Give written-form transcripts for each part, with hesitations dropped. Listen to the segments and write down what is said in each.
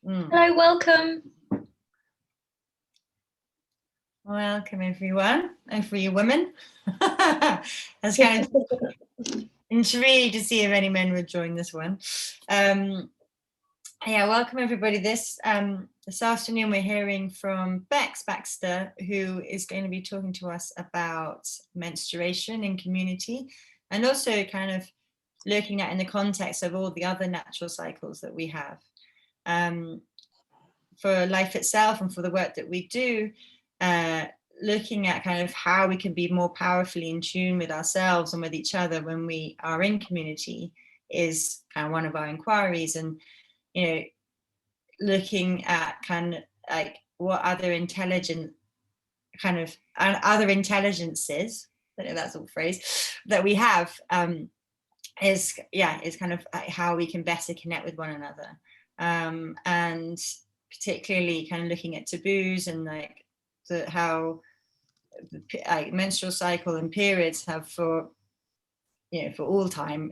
Hello, welcome. Welcome everyone, and for you women. That's kind of intrigued to see if any men would join this one. Yeah, welcome everybody. This afternoon we're hearing from Bex Baxter, who is going to be talking to us about menstruation in community, and also kind of looking at in the context of all the other natural cycles that we have. For life itself and for the work that we do, looking at kind of how we can be more powerfully in tune with ourselves and with each other when we are in community is kind of one of our inquiries. And, you know, looking at kind of like what other intelligent kind of other intelligences, I don't know if that's a phrase, that we have is kind of how we can better connect with one another. And particularly kind of looking at taboos and like how menstrual cycle and periods have for all time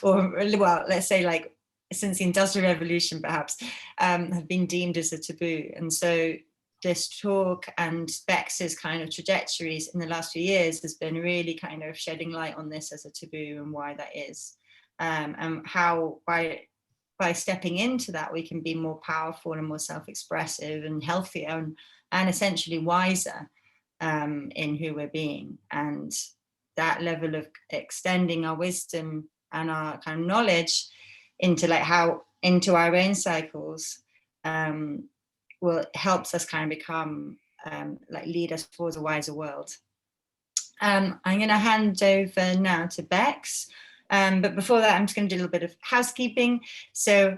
or well, let's say like since the Industrial Revolution perhaps, have been deemed as a taboo. And so this talk and Bex's kind of trajectories in the last few years has been really kind of shedding light on this as a taboo and why that is, and how by stepping into that, we can be more powerful and more self-expressive and healthier and essentially wiser in who we're being. And that level of extending our wisdom and our kind of knowledge into into our own cycles helps us kind of become lead us towards a wiser world. I'm going to hand over now to Bex. But before that, I'm just going to do a little bit of housekeeping. So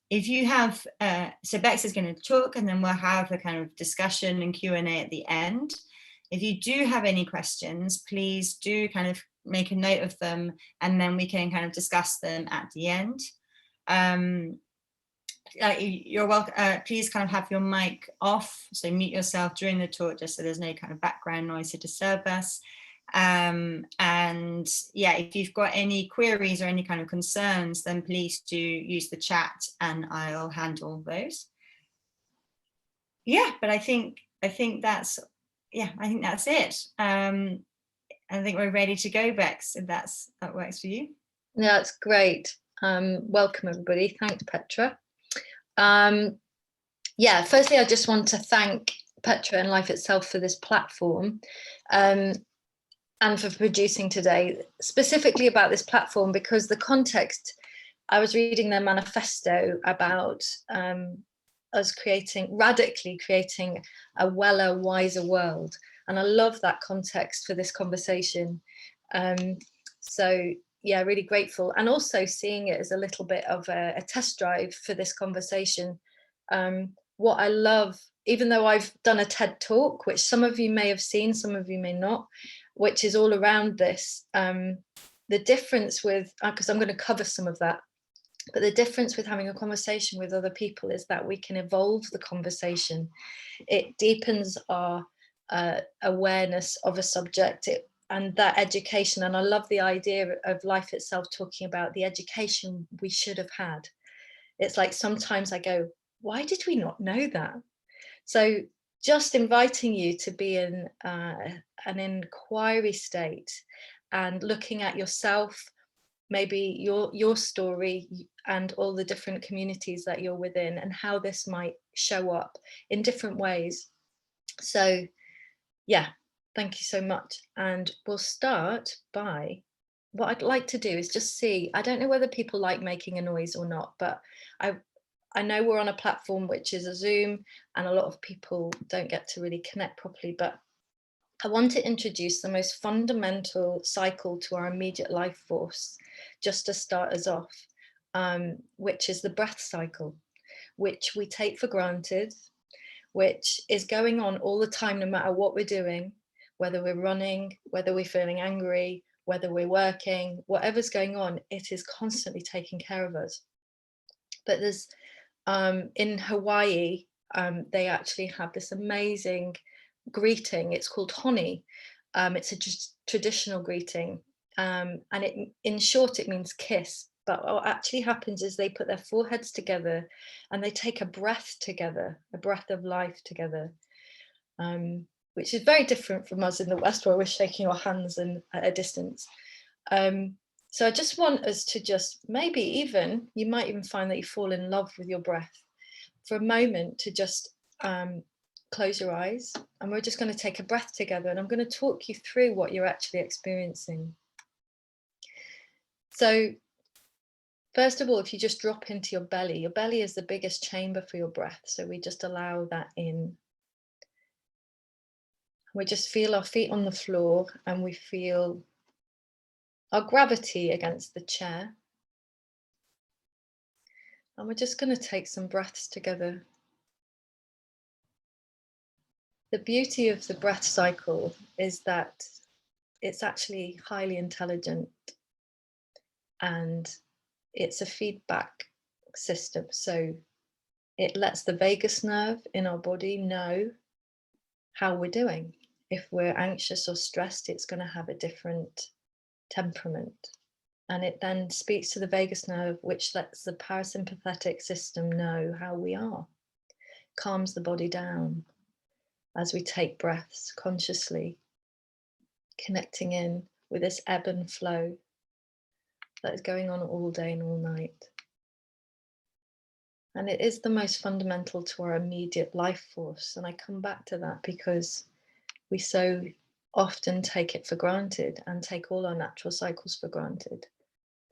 if you have, so Bex is going to talk and then we'll have a kind of discussion and Q&A at the end. If you do have any questions, please do kind of make a note of them and then we can kind of discuss them at the end. You're welcome, please kind of have your mic off, so mute yourself during the talk just so there's no kind of background noise to disturb us. And yeah, if you've got any queries or any kind of concerns, then please do use the chat and I'll handle those. Yeah, but I think that's it. I think we're ready to go, Bex, if that works for you. Yeah, that's great. Welcome everybody. Thanks, Petra. Yeah, firstly, I just want to thank Petra and Life Itself for this platform. And for producing today, specifically about this platform, because the context, I was reading their manifesto about us radically creating a weller, wiser world. And I love that context for this conversation. So yeah, really grateful. And also seeing it as a little bit of a test drive for this conversation. What I love, even though I've done a TED talk, which some of you may have seen, some of you may not, which is all around this, the difference with, because I'm going to cover some of that, but the difference with having a conversation with other people is that we can evolve the conversation. It deepens our awareness of a subject and that education. And I love the idea of Life Itself talking about the education we should have had. It's like sometimes I go, why did we not know that? So just inviting you to be in an inquiry state and looking at yourself, maybe your story and all the different communities that you're within and how this might show up in different ways. So yeah, thank you so much. And we'll start by, what I'd like to do is just see, I don't know whether people like making a noise or not, but I know we're on a platform which is a Zoom and a lot of people don't get to really connect properly, but I want to introduce the most fundamental cycle to our immediate life force, just to start us off, which is the breath cycle, which we take for granted, which is going on all the time, no matter what we're doing, whether we're running, whether we're feeling angry, whether we're working, whatever's going on, it is constantly taking care of us. But there's, in Hawaii, they actually have this amazing greeting. It's called honi. It's a traditional greeting, and in short, it means kiss. But what actually happens is they put their foreheads together and they take a breath together, a breath of life together, which is very different from us in the West, where we're shaking our hands and at a distance. So I just want us to just, maybe even, you might even find that you fall in love with your breath for a moment, to just close your eyes, and we're just going to take a breath together, and I'm going to talk you through what you're actually experiencing. So first of all, if you just drop into your belly is the biggest chamber for your breath. So we just allow that in. We just feel our feet on the floor, and we feel our gravity against the chair. And we're just going to take some breaths together. The beauty of the breath cycle is that it's actually highly intelligent, and it's a feedback system. So it lets the vagus nerve in our body know how we're doing. If we're anxious or stressed, it's going to have a different temperament. And it then speaks to the vagus nerve, which lets the parasympathetic system know how we are, calms the body down as we take breaths consciously, connecting in with this ebb and flow that is going on all day and all night. And it is the most fundamental to our immediate life force. And I come back to that because we so often take it for granted and take all our natural cycles for granted,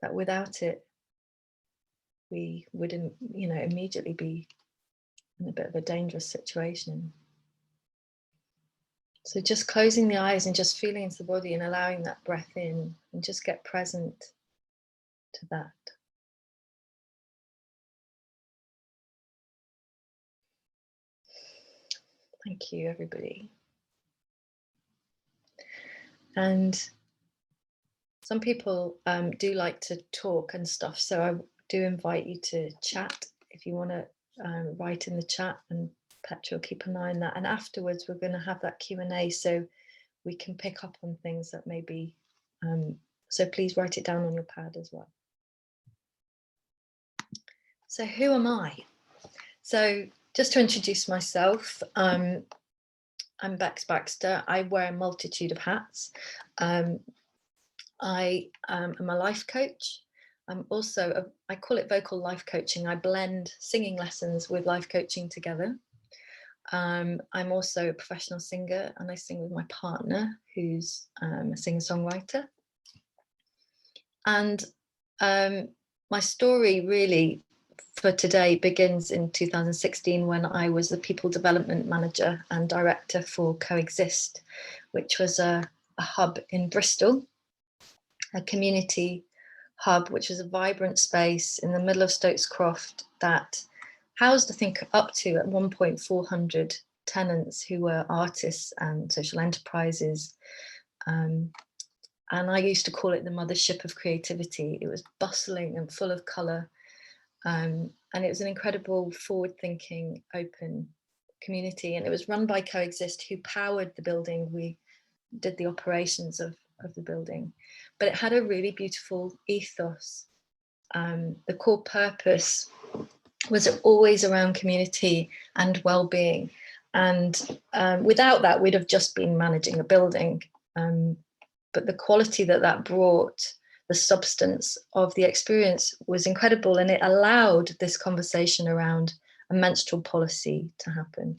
that without it, we would, immediately be in a bit of a dangerous situation. So just closing the eyes and just feeling into the body and allowing that breath in, and just get present to that. Thank you, everybody. And some people do like to talk and stuff, so I do invite you to chat if you want to write in the chat, and Petra will keep an eye on that. And afterwards, we're going to have that Q&A, so we can pick up on things that may be, so please write it down on your pad as well. So who am I? So just to introduce myself, I'm Bex Baxter. I wear a multitude of hats. I am a life coach. I'm also, I call it vocal life coaching. I blend singing lessons with life coaching together. I'm also a professional singer, and I sing with my partner, who's a singer-songwriter. And my story really for today begins in 2016, when I was the people development manager and director for Coexist, which was a hub in Bristol, a community hub, which was a vibrant space in the middle of Stokes Croft that housed, I think, up to at 400 tenants who were artists and social enterprises. And I used to call it the mothership of creativity. It was bustling and full of colour. And it was an incredible, forward-thinking, open community. And it was run by Coexist, who powered the building. We did the operations of the building. But it had a really beautiful ethos. The core purpose was always around community and well-being. And without that, we'd have just been managing a building. But the quality that brought, the substance of the experience, was incredible, and it allowed this conversation around a menstrual policy to happen.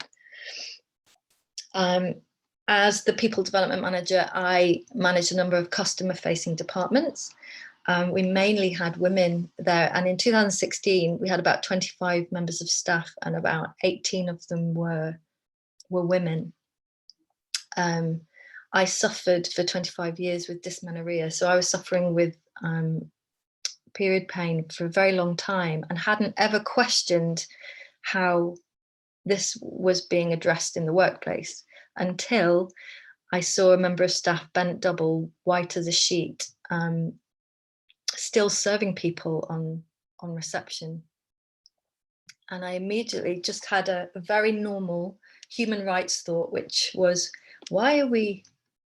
As the people development manager, I managed a number of customer-facing departments. We mainly had women there, and in 2016 we had about 25 members of staff, and about 18 of them were women. I suffered for 25 years with dysmenorrhea, so I was suffering with period pain for a very long time, and hadn't ever questioned how this was being addressed in the workplace, until I saw a member of staff bent double, white as a sheet, still serving people on reception. And I immediately just had a very normal human rights thought, which was, why are we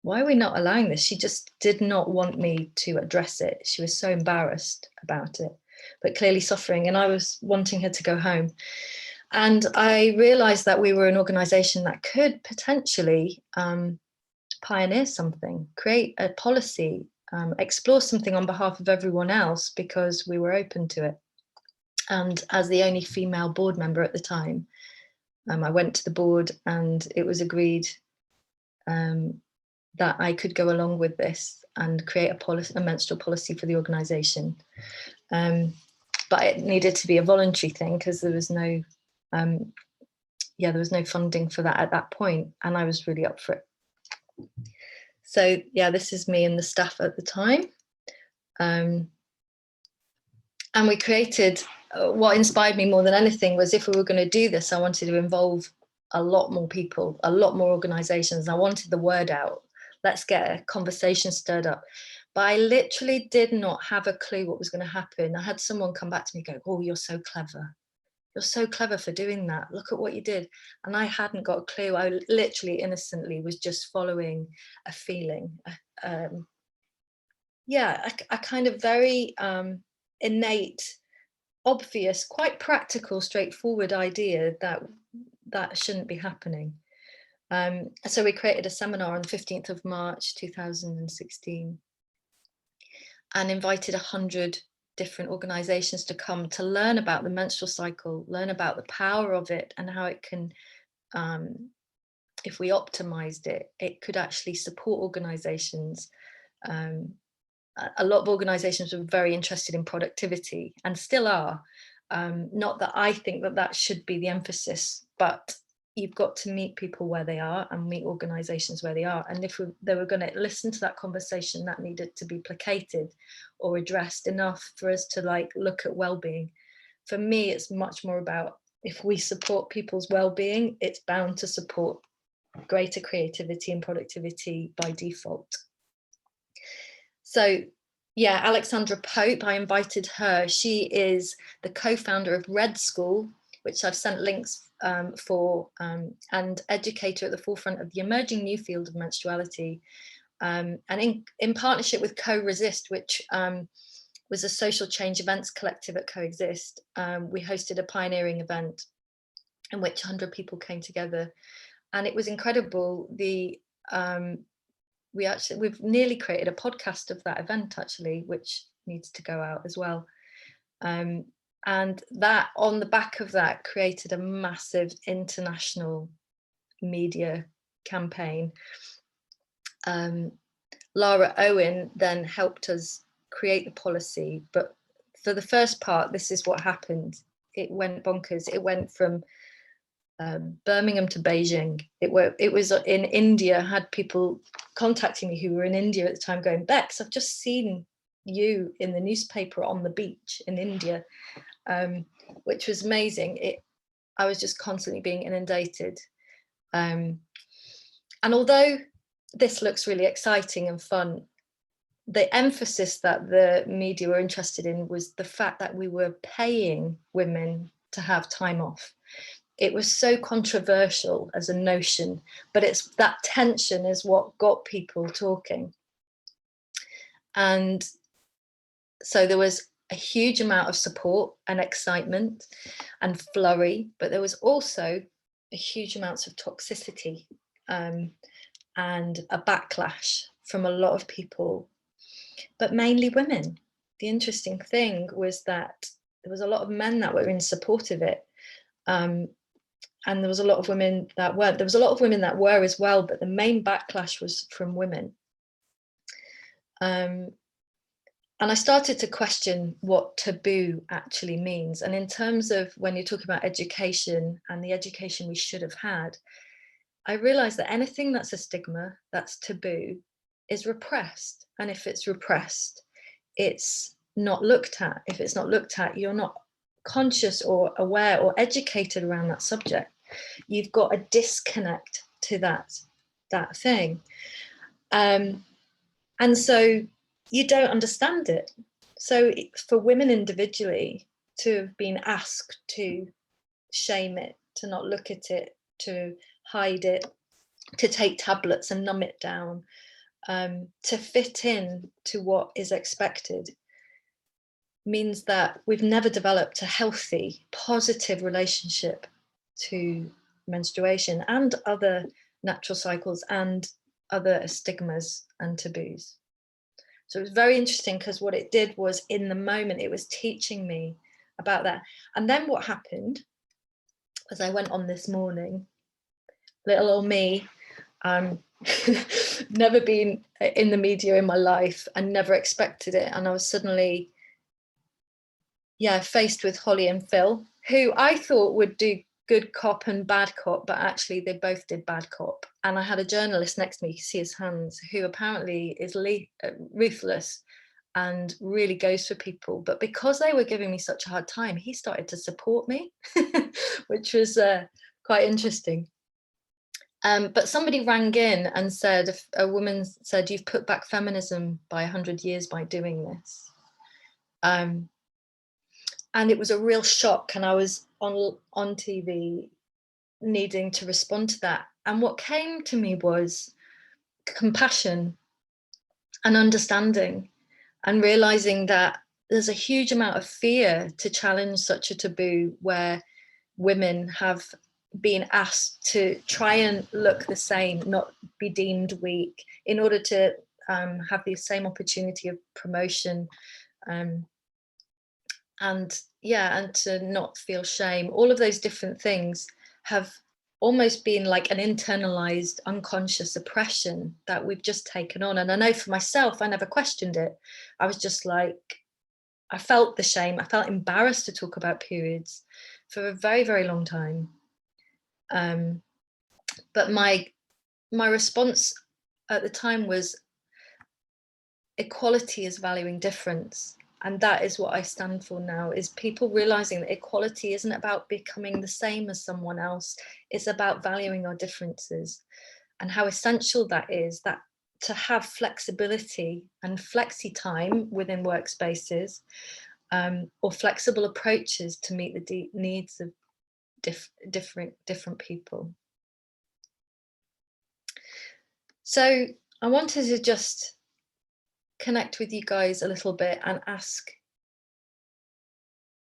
why are we not allowing this? She just did not want me to address it. She was so embarrassed about it, but clearly suffering, and I was wanting her to go home. And I realized that we were an organization that could potentially pioneer something, create a policy, explore something on behalf of everyone else, because we were open to it. And as the only female board member at the time, I went to the board, and it was agreed that I could go along with this and create a menstrual policy for the organisation. But it needed to be a voluntary thing, because there was no, there was no funding for that at that point, and I was really up for it. So yeah, this is me and the staff at the time. And we created, what inspired me more than anything was, if we were going to do this, I wanted to involve a lot more people, a lot more organisations. I wanted the word out. Let's get a conversation stirred up. But I literally did not have a clue what was going to happen. I had someone come back to me and go, "Oh, you're so clever. You're so clever for doing that. Look at what you did." And I hadn't got a clue. I literally innocently was just following a feeling. A kind of very innate, obvious, quite practical, straightforward idea that shouldn't be happening. So we created a seminar on the 15th of March 2016 and invited 100 different organizations to come to learn about the menstrual cycle, learn about the power of it, and how it can, if we optimized it, it could actually support organizations. A lot of organizations were very interested in productivity, and still are. Not that I think that should be the emphasis, but you've got to meet people where they are and meet organizations where they are. And if they were going to listen to that conversation, that needed to be placated or addressed enough for us to look at well-being. For me, it's much more about, if we support people's well-being, it's bound to support greater creativity and productivity by default. So yeah, Alexandra Pope, I invited her. She is the co-founder of Red School, which I've sent links for, and educator at the forefront of the emerging new field of menstruality. And in partnership with Co-Resist, which was a social change events collective at Coexist, we hosted a pioneering event in which 100 people came together. And it was incredible. We've nearly created a podcast of that event, actually, which needs to go out as well. And that, on the back of that, created a massive international media campaign. Lara Owen then helped us create the policy, but for the first part, this is what happened. It went bonkers. It went from Birmingham to Beijing. It was in India. I had people contacting me who were in India at the time going, "Bex, I've just seen you in the newspaper on the beach in India," which was amazing. I was just constantly being inundated. And although this looks really exciting and fun, the emphasis that the media were interested in was the fact that we were paying women to have time off. It was so controversial as a notion, but it's that tension is what got people talking. And so there was a huge amount of support and excitement and flurry, but there was also a huge amount of toxicity and a backlash from a lot of people, but mainly women. The interesting thing was that there was a lot of men that were in support of it. And there was a lot of women that weren't. There was a lot of women that were as well, but the main backlash was from women. And I started to question what taboo actually means. And in terms of when you're talking about education and the education we should have had, I realized that anything that's a stigma, that's taboo, is repressed. And if it's repressed, it's not looked at. If it's not looked at, you're not conscious or aware or educated around that subject. You've got a disconnect to that thing. And so you don't understand it. So for women individually to have been asked to shame it, to not look at it, to hide it, to take tablets and numb it down, to fit in to what is expected means that we've never developed a healthy, positive relationship to menstruation and other natural cycles and other stigmas and taboos. So it was very interesting because what it did was, in the moment, it was teaching me about that. And then what happened as I went on this morning, little old me, never been in the media in my life and never expected it. And I was suddenly, faced with Holly and Phil, who I thought would do good cop and bad cop, but actually they both did bad cop. And I had a journalist next to me, you can see his hands, who apparently is ruthless and really goes for people. But because they were giving me such a hard time, he started to support me, which was quite interesting. But somebody rang in and said, a woman said, "You've put back feminism by 100 years by doing this." And it was a real shock. And I was on TV needing to respond to that. And what came to me was compassion and understanding, and realizing that there's a huge amount of fear to challenge such a taboo where women have been asked to try and look the same, not be deemed weak, in order to have the same opportunity of promotion, and to not feel shame. All of those different things have almost been like an internalized unconscious oppression that we've just taken on. And I know for myself, I never questioned it. I was just like, I felt the shame. I felt embarrassed to talk about periods for a very, very long time. But my response at the time was, equality is valuing difference. And that is what I stand for now, is people realizing that equality isn't about becoming the same as someone else. It's about valuing our differences, and how essential that is, that to have flexibility and flexi time within workspaces, or flexible approaches to meet the needs of different people. So I wanted to just connect with you guys a little bit and ask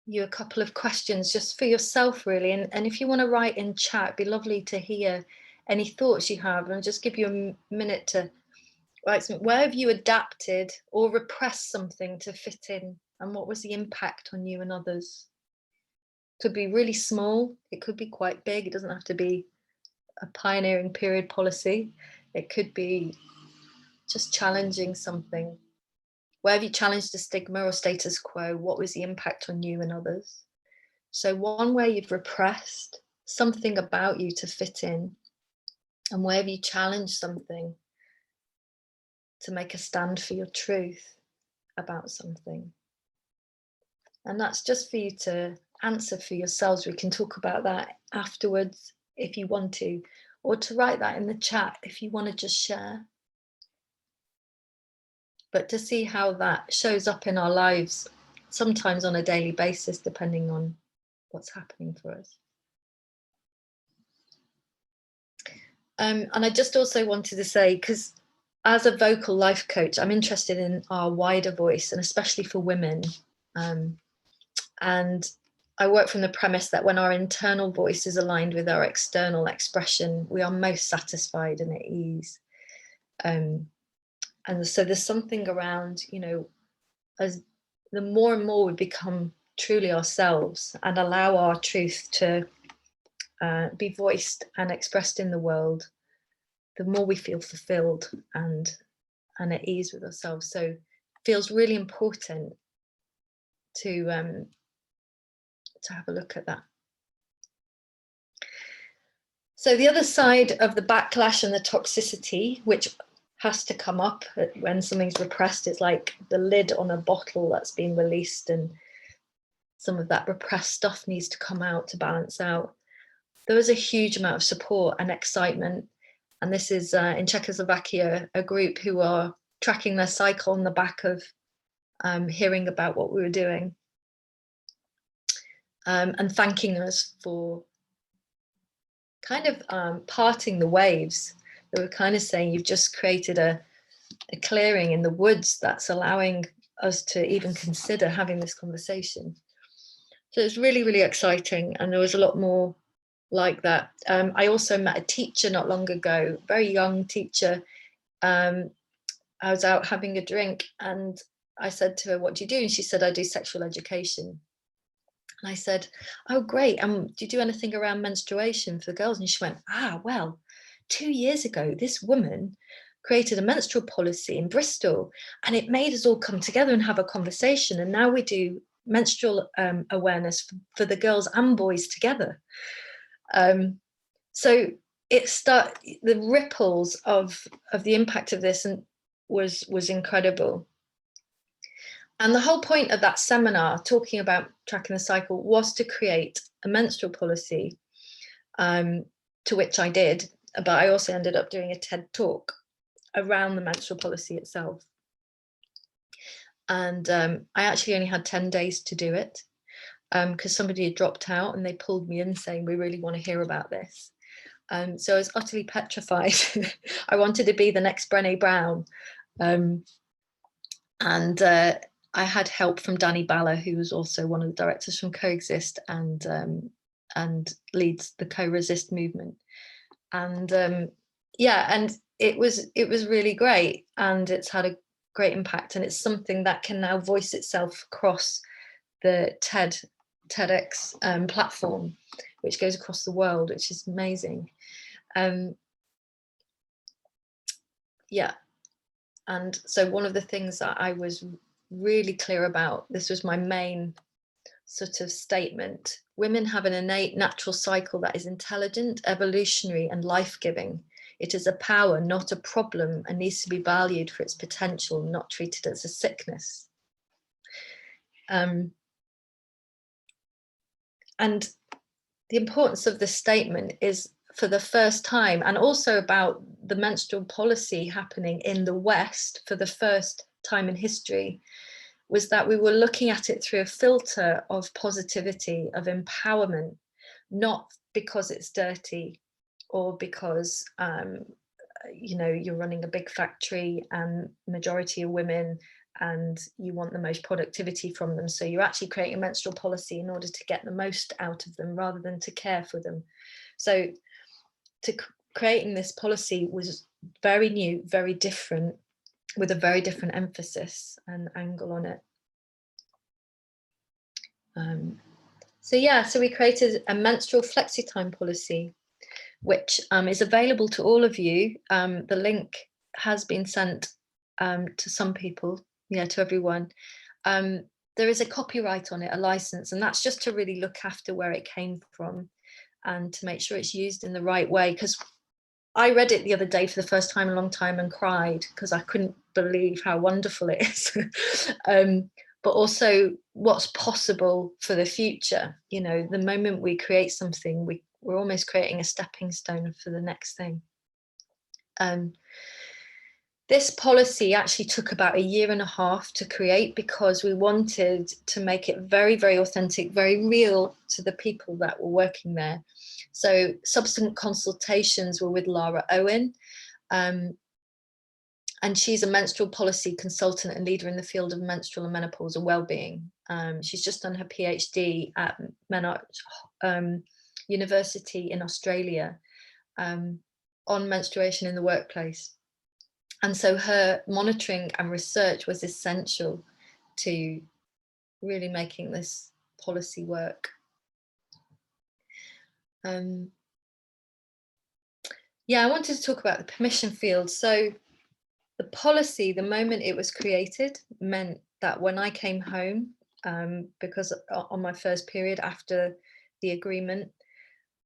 you a couple of questions just for yourself, really. And if you want to write in chat, it'd be lovely to hear any thoughts you have, and just give you a minute to write some. Where have you adapted or repressed something to fit in, and what was the impact on you and others? It could be really small, it could be quite big. It doesn't have to be a pioneering period policy. It could be just challenging something. Where have you challenged a stigma or status quo? What was the impact on you and others? So one where you've repressed something about you to fit in, and where have you challenged something to make a stand for your truth about something? And that's just for you to answer for yourselves. We can talk about that afterwards if you want to, or to write that in the chat if you want to just share. But to see how that shows up in our lives, sometimes on a daily basis, depending on what's happening for us. And I just also wanted to say, because as a vocal life coach, I'm interested in our wider voice, and especially for women. And I work from the premise that when our internal voice is aligned with our external expression, we are most satisfied and at ease. And so there's something around, as the more and more we become truly ourselves and allow our truth to be voiced and expressed in the world, the more we feel fulfilled and at ease with ourselves. So it feels really important to have a look at that. So the other side of the backlash and the toxicity, which has to come up when something's repressed, it's like the lid on a bottle that's been released, and some of that repressed stuff needs to come out to balance out. There was a huge amount of support and excitement, and this is in Czechoslovakia, a group who are tracking their cycle on the back of hearing about what we were doing, and thanking us for kind of parting the waves. They were kind of saying, you've just created a a clearing in the woods that's allowing us to even consider having this conversation. So it's really, really exciting. And there was a lot more like that. I also met a teacher not long ago, very young teacher. I was out having a drink and I said to her, what do you do? And she said, I do sexual education. And I said, oh, great. Do you do anything around menstruation for the girls? And she went, well, 2 years ago, this woman created a menstrual policy in Bristol, and it made us all come together and have a conversation. And now we do menstrual awareness for the girls and boys together. So the ripples of the impact of this was incredible. And the whole point of that seminar, talking about tracking the cycle, was to create a menstrual policy, to which I did, but I also ended up doing a TED talk around the menstrual policy itself. And I actually only had 10 days to do it, because somebody had dropped out and they pulled me in saying, we really want to hear about this. So I was utterly petrified. I wanted to be the next Brené Brown. I had help from Danny Baller, who was also one of the directors from Coexist and leads the Co-Resist movement. And and it was really great, and it's had a great impact, and it's something that can now voice itself across the TEDx platform, which goes across the world, which is amazing. And so one of the things that I was really clear about, this was my main sort of statement: women have an innate natural cycle that is intelligent, evolutionary, and life-giving. It is a power, not a problem, and needs to be valued for its potential, not treated as a sickness. And the importance of this statement is, for the first time, and also about the menstrual policy happening in the West for the first time in history, was that we were looking at it through a filter of positivity, of empowerment, not because it's dirty or because you're running a big factory and majority of women and you want the most productivity from them. So you're actually creating a menstrual policy in order to get the most out of them rather than to care for them. So creating this policy was very new, very different, with a very different emphasis and angle on it. So we created a menstrual flexi time policy, which is available to all of you. The link has been sent to some people, to everyone. There is a copyright on it, a license, and that's just to really look after where it came from and to make sure it's used in the right way. Because I read it the other day for the first time in a long time and cried because I couldn't believe how wonderful it is. But also what's possible for the future. The moment we create something, we're almost creating a stepping stone for the next thing. This policy actually took about 1.5 years to create, because we wanted to make it very, very authentic, very real to the people that were working there. So subsequent consultations were with Lara Owen, and she's a menstrual policy consultant and leader in the field of menstrual and menopausal well-being. She's just done her PhD at University in Australia on menstruation in the workplace. And so her monitoring and research was essential to really making this policy work. I wanted to talk about the permission field. So the policy, the moment it was created, meant that when I came home, because on my first period after the agreement,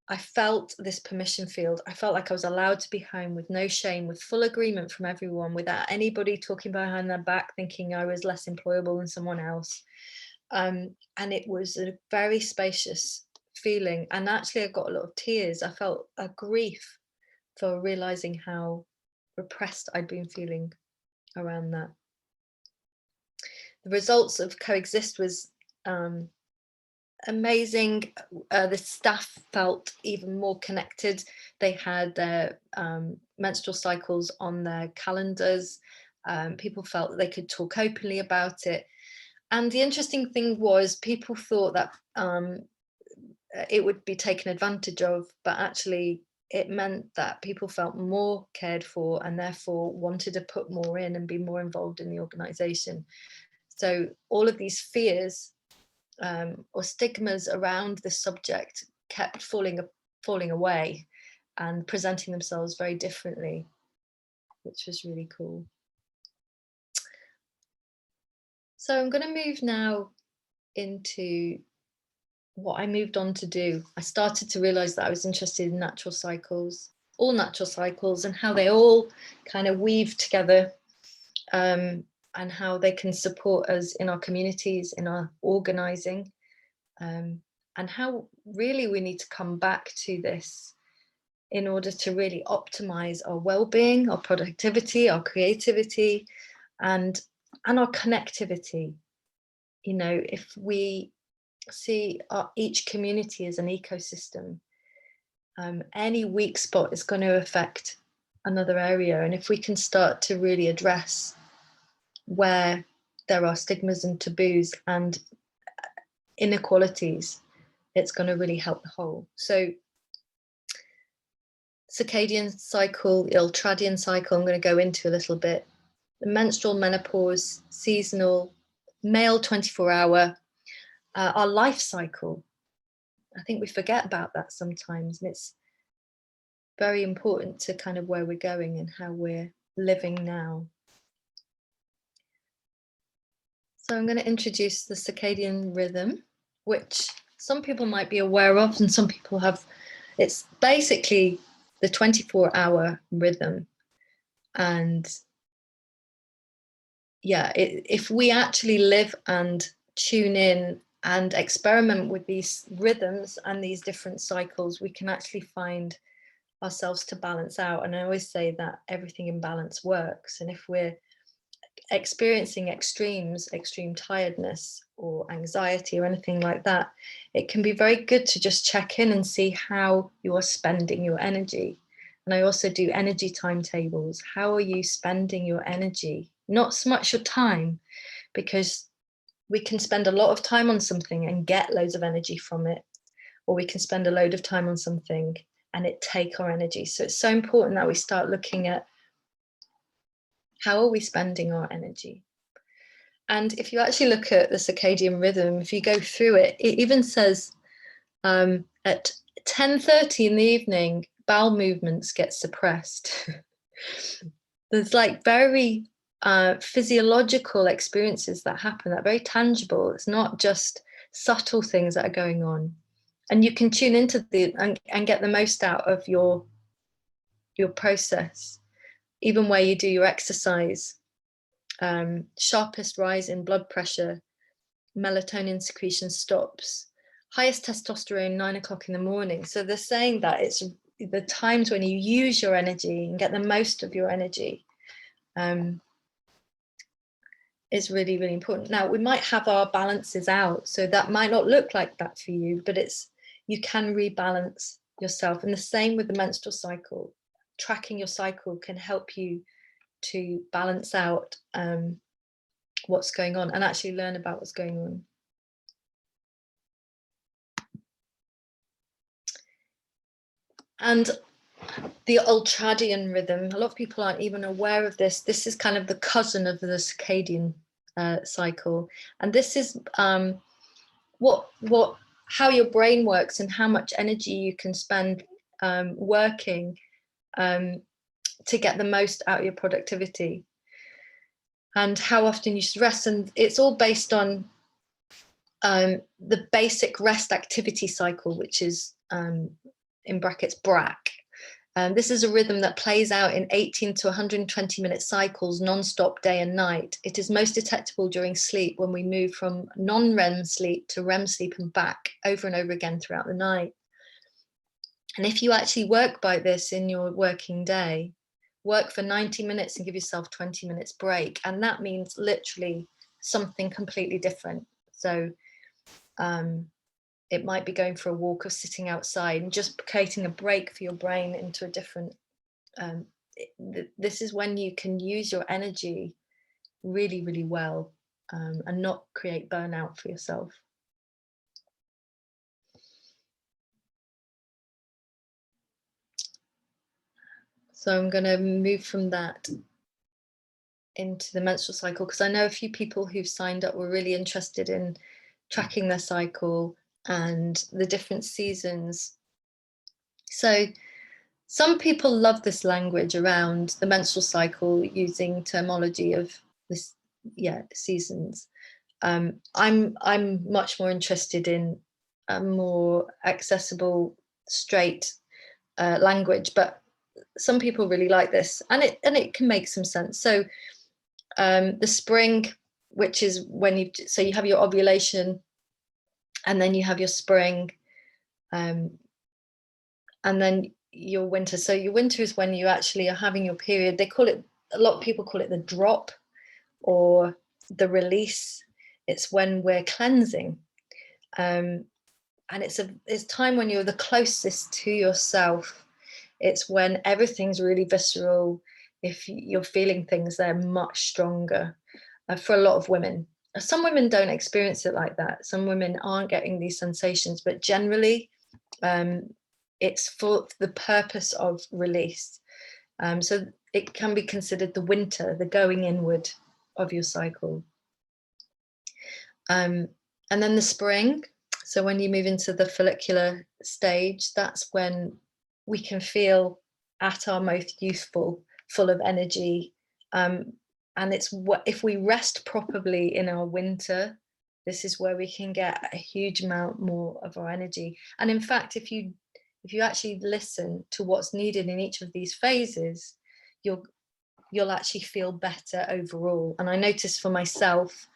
I felt this permission field. I felt like I was allowed to be home with no shame, with full agreement from everyone, without anybody talking behind their back, thinking I was less employable than someone else. And it was a very spacious feeling. And actually, I got a lot of tears. I felt a grief for realizing how repressed I'd been feeling around that. The results of Coexist was amazing. The staff felt even more connected. They had their menstrual cycles on their calendars. People felt that they could talk openly about it. And the interesting thing was people thought that it would be taken advantage of, but actually it meant that people felt more cared for and therefore wanted to put more in and be more involved in the organization. So all of these fears or stigmas around this subject kept falling away and presenting themselves very differently, which was really cool. So I'm going to move now into what I moved on to do. I started to realize that I was interested in natural cycles, all natural cycles, and how they all kind of weave together, and how they can support us in our communities, in our organizing, and how really we need to come back to this in order to really optimize our well-being, our productivity, our creativity, and our connectivity. You know, if we see each community as an ecosystem, any weak spot is going to affect another area. And if we can start to really address where there are stigmas and taboos and inequalities, it's going to really help the whole. So circadian cycle, the ultradian cycle, I'm going to go into a little bit. The menstrual, menopause, seasonal, male 24-hour, our life cycle. I think we forget about that sometimes, and it's very important to kind of where we're going and how we're living now. So I'm going to introduce the circadian rhythm, which some people might be aware of and some people have. It's basically the 24-hour rhythm. And yeah, if we actually live and tune in and experiment with these rhythms and these different cycles, we can actually find ourselves to balance out. And I always say that everything in balance works. And if we're experiencing extreme tiredness or anxiety or anything like that, it can be very good to just check in and see how you are spending your energy. And I also do energy timetables. How are you spending your energy? Not so much your time, because we can spend a lot of time on something and get loads of energy from it, or we can spend a load of time on something and it take our energy. So it's so important that we start looking at how are we spending our energy. And if you actually look at the circadian rhythm, if you go through it, it even says at 10:30 in the evening, bowel movements get suppressed. There's like very physiological experiences that happen, that are very tangible. It's not just subtle things that are going on. And you can tune into and get the most out of your process, even where you do your exercise. Sharpest rise in blood pressure, melatonin secretion stops, highest testosterone 9 o'clock in the morning. So they're saying that it's the times when you use your energy and get the most of your energy is really, really important. Now, we might have our balances out, so that might not look like that for you, but you can rebalance yourself. And the same with the menstrual cycle. Tracking your cycle can help you to balance out what's going on and actually learn about what's going on. And the ultradian rhythm, a lot of people aren't even aware of this. This is kind of the cousin of the circadian cycle. And this is how your brain works and how much energy you can spend working to get the most out of your productivity, and how often you should rest. And it's all based on the basic rest activity cycle, which is in brackets BRAC. This is a rhythm that plays out in 18 to 120 minute cycles, non-stop, day and night. It is most detectable during sleep, when we move from non-REM sleep to REM sleep and back over and over again throughout the night. And if you actually work by this in your working day, work for 90 minutes and give yourself 20 minutes break. And that means literally something completely different. So it might be going for a walk or sitting outside and just creating a break for your brain into a different this is when you can use your energy really, really well, and not create burnout for yourself. So I'm going to move from that into the menstrual cycle, because I know a few people who've signed up were really interested in tracking their cycle and the different seasons. So some people love this language around the menstrual cycle, using terminology of this, seasons. I'm much more interested in a more accessible, straight language, but some people really like this, and it can make some sense. So the spring, which is when you have your ovulation, and then you have your spring, and then your winter. So your winter is when you actually are having your period. They call it, a lot of people call it the drop or the release. It's when we're cleansing, and it's time when you're the closest to yourself. It's when everything's really visceral. If you're feeling things, they're much stronger for a lot of women. Some women don't experience it like that. Some women aren't getting these sensations, but generally it's for the purpose of release. So it can be considered the winter, the going inward of your cycle. And then the spring. So when you move into the follicular stage, that's when we can feel at our most youthful, full of energy. And it's what, if we rest properly in our winter, this is where we can get a huge amount more of our energy. And in fact, if you actually listen to what's needed in each of these phases, you'll actually feel better overall. And I noticed for myself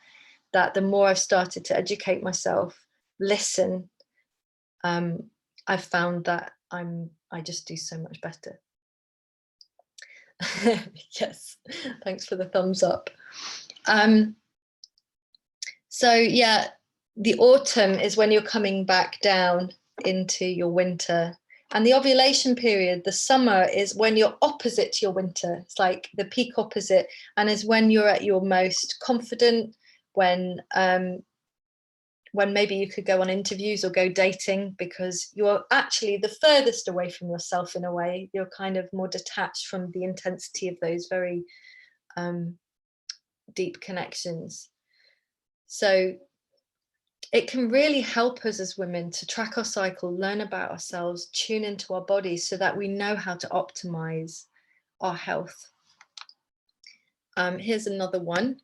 that the more I've started to educate myself, listen, I've found that I just do so much better. Yes, thanks for the thumbs up. So yeah, the autumn is when you're coming back down into your winter, and the ovulation period, the summer, is when you're opposite to your winter. It's like the peak opposite, and is when you're at your most confident, when maybe you could go on interviews or go dating, because you're actually the furthest away from yourself in a way. You're kind of more detached from the intensity of those very deep connections. So it can really help us as women to track our cycle, learn about ourselves, tune into our bodies so that we know how to optimize our health. Here's another one.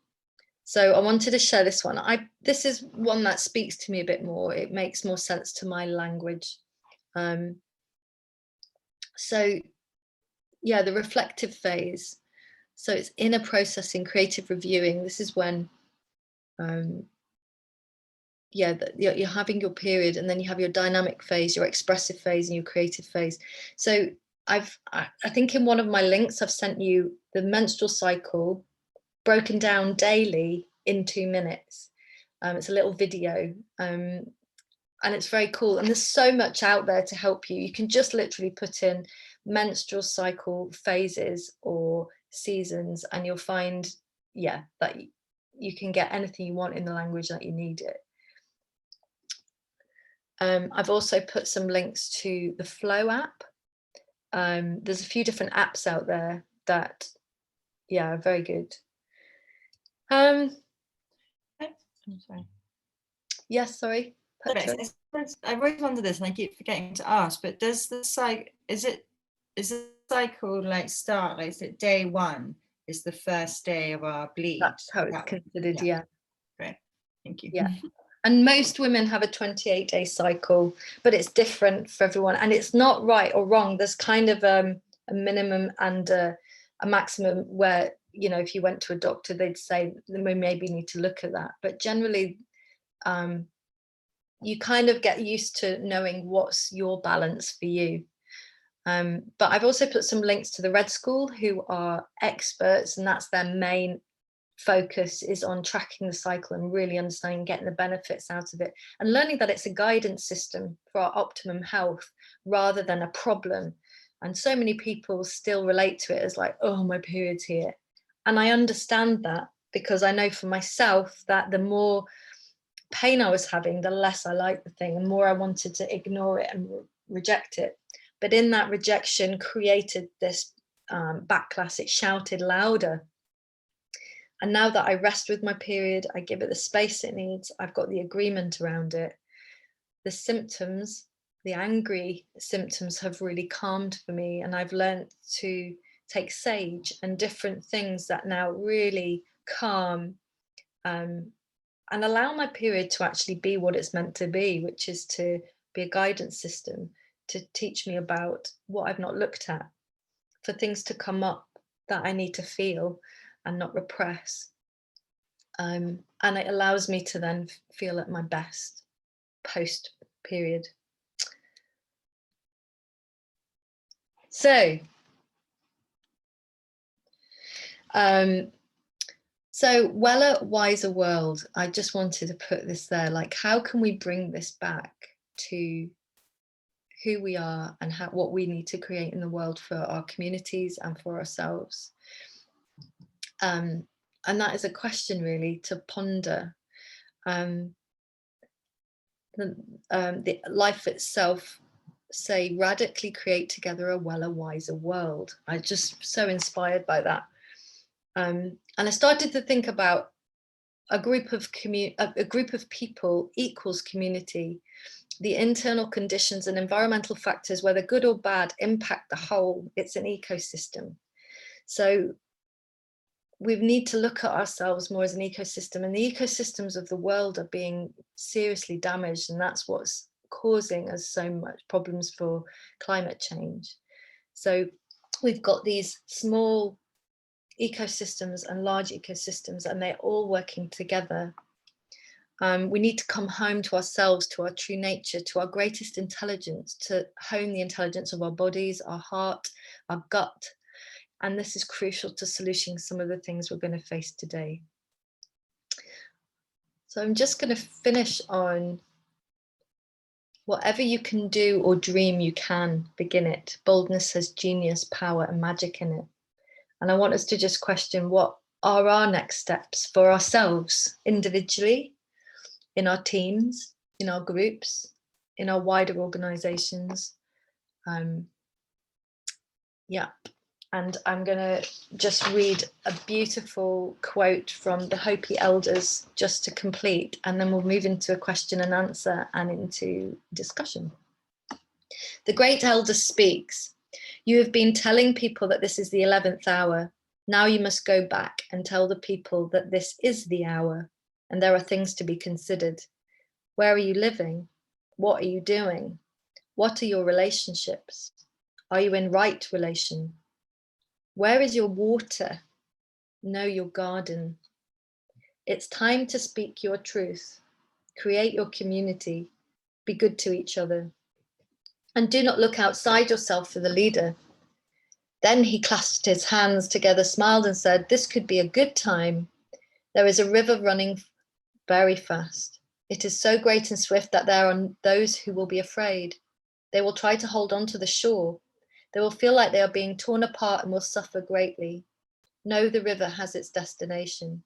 So I wanted to share this one. This is one that speaks to me a bit more. It makes more sense to my language. So yeah, the reflective phase. So it's inner processing, creative reviewing. This is when you're having your period, and then you have your dynamic phase, your expressive phase, and your creative phase. So I think in one of my links, I've sent you the menstrual cycle broken down daily in 2 minutes. It's a little video, and it's very cool. And there's so much out there to help you. You can just literally put in menstrual cycle phases or seasons, and you'll find, that you can get anything you want in the language that you need it. I've also put some links to the Flow app. There's a few different apps out there that, are very good. I'm sorry. Yes, sorry. I've always wondered this, and I keep forgetting to ask. But does the cycle is the cycle like start? Like, is it day 1 is the first day of our bleed? That's how it's considered. Yeah. Great. Thank you. Yeah. And most women have a 28-day cycle, but it's different for everyone. And it's not right or wrong. There's kind of a minimum and a maximum where, if you went to a doctor, they'd say we maybe need to look at that. But generally, you kind of get used to knowing what's your balance for you. But I've also put some links to the Red School, who are experts, and that's their main focus, is on tracking the cycle and really understanding, getting the benefits out of it, and learning that it's a guidance system for our optimum health rather than a problem. And so many people still relate to it as like, oh, my period's here. And I understand that, because I know for myself that the more pain I was having, the less I liked the thing, and more I wanted to ignore it and reject it. But in that rejection created this backlash. It shouted louder. And now that I rest with my period, I give it the space it needs, I've got the agreement around it, the symptoms, the angry symptoms have really calmed for me, and I've learned to take sage and different things that now really calm and allow my period to actually be what it's meant to be, which is to be a guidance system, to teach me about what I've not looked at, for things to come up that I need to feel and not repress. And it allows me to then feel at my best post period. So Weller, Wiser World, I just wanted to put this there, like, how can we bring this back to who we are and what we need to create in the world for our communities and for ourselves? And that is a question really to ponder. The life itself say, radically create together a Weller, Wiser world. I'm just so inspired by that. And I started to think about a group of people equals community. The internal conditions and environmental factors, whether good or bad, impact the whole. It's an ecosystem. So we need to look at ourselves more as an ecosystem, and the ecosystems of the world are being seriously damaged, and that's what's causing us so much problems for climate change. So we've got these small ecosystems and large ecosystems, and they're all working together. We need to come home to ourselves, to our true nature, to our greatest intelligence, to hone the intelligence of our bodies, our heart, our gut. And this is crucial to solutioning some of the things we're going to face today. So I'm just going to finish on, whatever you can do or dream, you can begin it. Boldness has genius, power, and magic in it. And I want us to just question, what are our next steps for ourselves individually, in our teams, in our groups, in our wider organizations. Yeah. And I'm going to just read a beautiful quote from the Hopi elders just to complete, and then we'll move into a question and answer and into discussion. The great elder speaks. You have been telling people that this is the 11th hour. Now you must go back and tell the people that this is the hour, and there are things to be considered. Where are you living? What are you doing? What are your relationships? Are you in right relation? Where is your water? Know your garden. It's time to speak your truth. Create your community. Be good to each other. And do not look outside yourself for the leader. Then he clasped his hands together, smiled and said, this could be a good time. There is a river running very fast. It is so great and swift that there are those who will be afraid. They will try to hold on to the shore. They will feel like they are being torn apart and will suffer greatly. No, the river has its destination.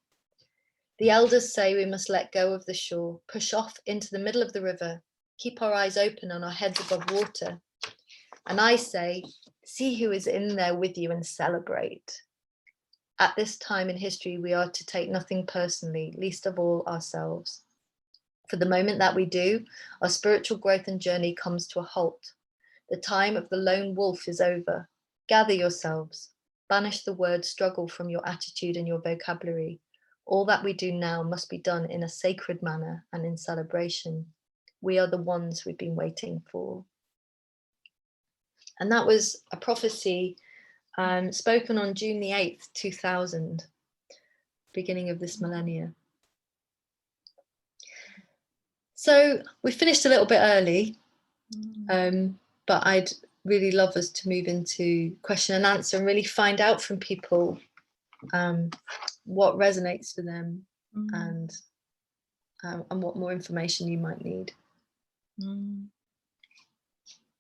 The elders say we must let go of the shore, push off into the middle of the river, keep our eyes open and our heads above water. And I say, see who is in there with you and celebrate. At this time in history, we are to take nothing personally, least of all ourselves. For the moment that we do, our spiritual growth and journey comes to a halt. The time of the lone wolf is over. Gather yourselves. Banish the word struggle from your attitude and your vocabulary. All that we do now must be done in a sacred manner and in celebration. We are the ones we've been waiting for. And that was a prophecy spoken on June the 8th, 2000, beginning of this millennia. So we finished a little bit early, but I'd really love us to move into question and answer and really find out from people what resonates for them and what more information you might need.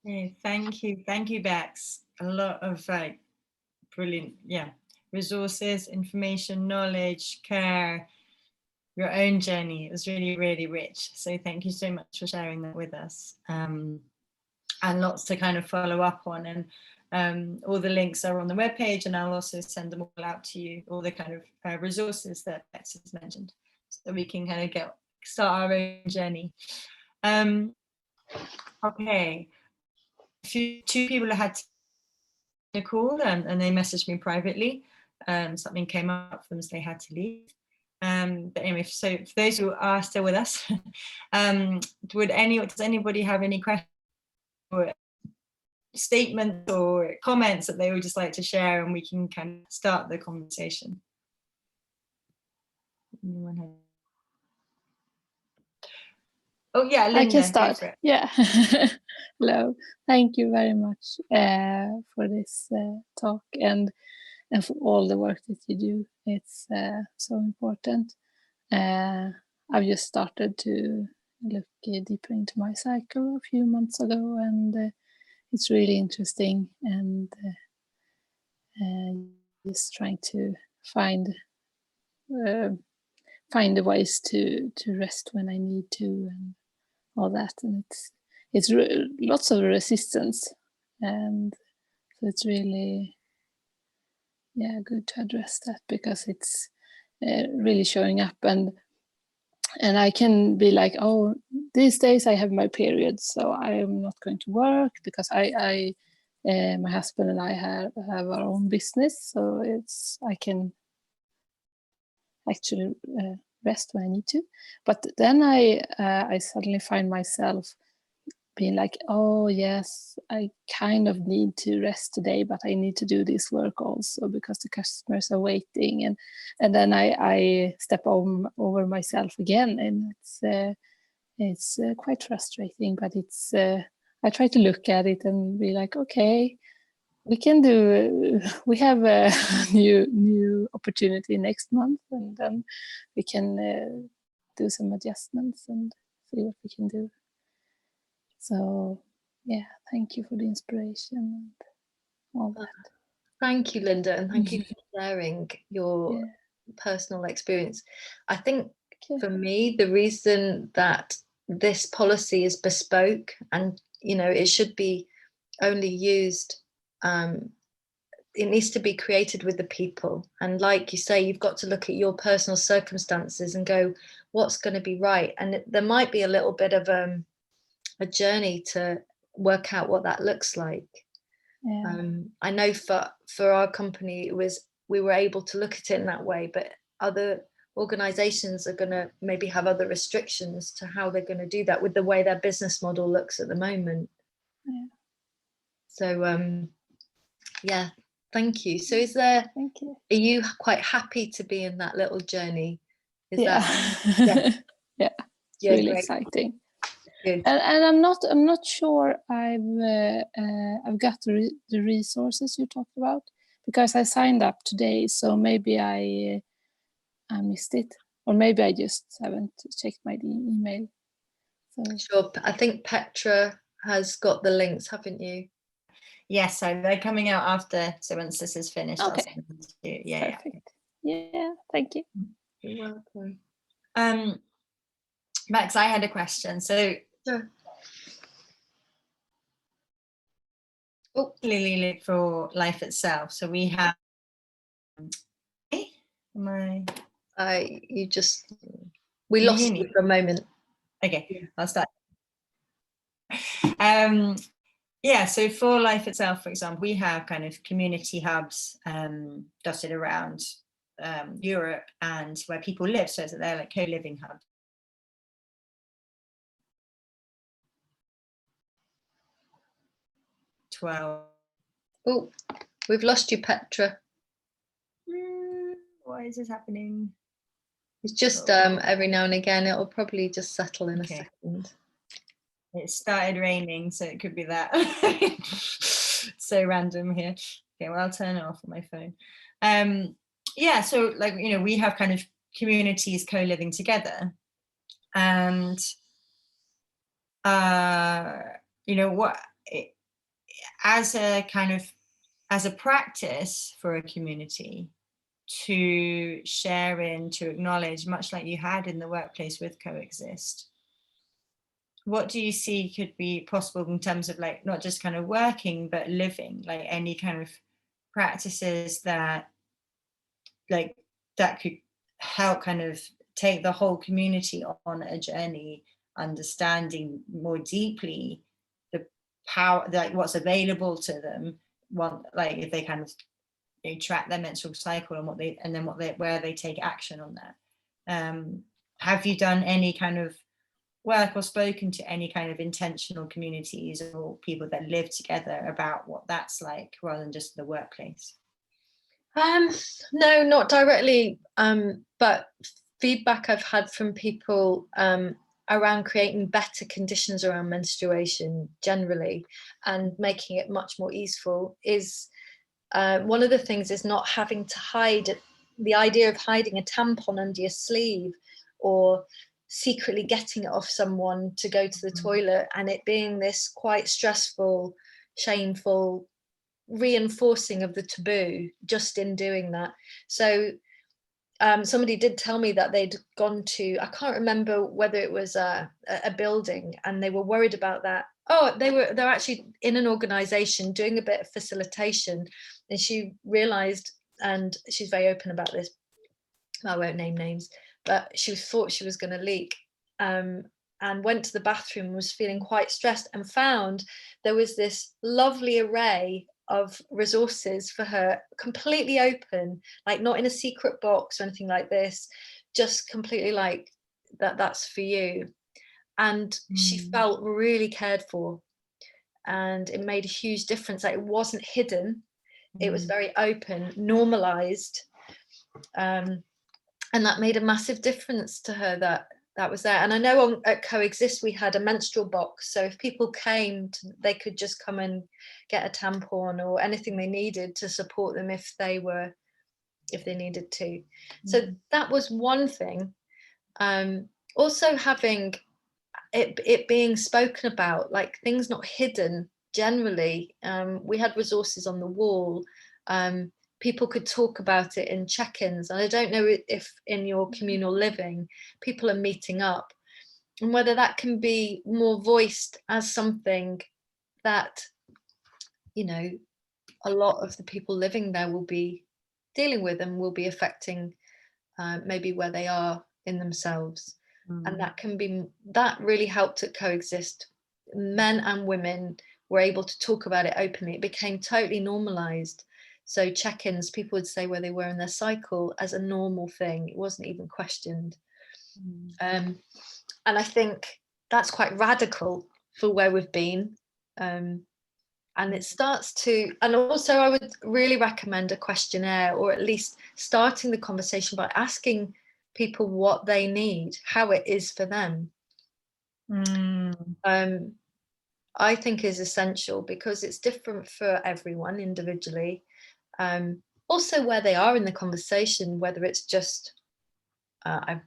Okay, thank you, Bex. a lot of like brilliant, resources, information, knowledge, care, your own journey. It was really, really rich. So thank you so much for sharing that with us. And lots to kind of follow up on. And all the links are on the webpage, and I'll also send them all out to you, all the kind of resources that Bex has mentioned, so we can kind of start our own journey. Okay, two people had to call and they messaged me privately. Something came up for them, so they had to leave. But anyway, so for those who are still with us, does anybody have any questions or statements or comments that they would just like to share, and we can kind of start the conversation? Oh yeah, Linda, I can start. Yeah. Hello. Thank you very much for this talk and for all the work that you do. It's so important. I've just started to look deeper into my cycle a few months ago, and it's really interesting, and just trying to find the ways to rest when I need to, and all that. And it's lots of resistance, and so it's really good to address that, because it's really showing up, and I can be like, oh, these days I have my period, so I am not going to work, because I my husband and I have our own business, so I can actually rest when I need to. But then I suddenly find myself being like, oh yes, I kind of need to rest today, but I need to do this work also because the customers are waiting, and then I step over myself again, and it's quite frustrating. But it's I try to look at it and be like, okay, we have a new opportunity next month, and then we can do some adjustments and see what we can do. So yeah, thank you for the inspiration and all that. Thank you, Linda, and thank you for sharing your personal experience. I think for me, the reason that this policy is bespoke, and it should be only used, it needs to be created with the people. And like you say, you've got to look at your personal circumstances and go, what's going to be right? And there might be a little bit of a journey to work out what that looks like. I know for our company, we were able to look at it in that way, but other organizations are going to maybe have other restrictions to how they're going to do that with the way their business model looks at the moment. So thank you. So thank you. Are you quite happy to be in that little journey? Is yeah it's really great. exciting. Good. And I'm not sure I've got the resources you talked about, because I signed up today, so maybe I missed it, or maybe I just haven't checked my email. So. Sure. I think Petra has got the links, haven't you? Yes, so they're coming out after. So once this is finished, okay. I'll send them to you. Yeah. Perfect. Yeah, thank you. You're welcome. Bex, I had a question. So sure. Lily for life itself. So we have. We lost you for a moment. Okay, I'll start. So for life itself, for example, we have kind of community hubs dotted around Europe and where people live, so that they're like co-living hubs. Oh, we've lost you, Petra. Why is this happening? It's just every now and again, it'll probably just settle in a second. It started raining, so it could be that. So random here. Okay, well, I'll turn it off on my phone. So like, we have kind of communities co-living together, and as a kind of as a practice for a community to share in, to acknowledge, much like you had in the workplace with Coexist, what do you see could be possible in terms of like not just kind of working but living, like any kind of practices that like that could help kind of take the whole community on a journey, understanding more deeply the power, like what's available to them, like if they kind of track their menstrual cycle and where they take action on that. Have you done any kind of work or spoken to any kind of intentional communities or people that live together about what that's like, rather than just the workplace? No, not directly, but feedback I've had from people around creating better conditions around menstruation generally and making it much more easeful is one of the things is not having to hide, the idea of hiding a tampon under your sleeve or secretly getting it off someone to go to the toilet, and it being this quite stressful, shameful reinforcing of the taboo just in doing that. So somebody did tell me that they'd gone to, I can't remember whether it was a building, and they were worried about that. Oh, they're actually in an organization doing a bit of facilitation, and she realized, and she's very open about this, I won't name names, but she thought she was going to leak, and went to the bathroom, was feeling quite stressed, and found there was this lovely array of resources for her, completely open, like not in a secret box or anything like this, just completely like that's for you. And she felt really cared for, and it made a huge difference. Like it wasn't hidden, it was very open, normalized, and that made a massive difference to her, that was there. And I know at Coexist we had a menstrual box, so if people came they could just come and get a tampon or anything they needed to support them if they needed to. So that was one thing. Also having it being spoken about, like things not hidden generally. We had resources on the wall. People could talk about it in check-ins. And I don't know if in your communal living, people are meeting up, and whether that can be more voiced as something that, a lot of the people living there will be dealing with and will be affecting maybe where they are in themselves. And that really helped at Coexist. Men and women were able to talk about it openly. It became totally normalized. So check-ins, people would say where they were in their cycle as a normal thing. It wasn't even questioned. And I think that's quite radical for where we've been. And it starts to, and also I would really recommend a questionnaire, or at least starting the conversation by asking people what they need, how it is for them. I think is essential, because it's different for everyone individually. Also where they are in the conversation, whether it's just I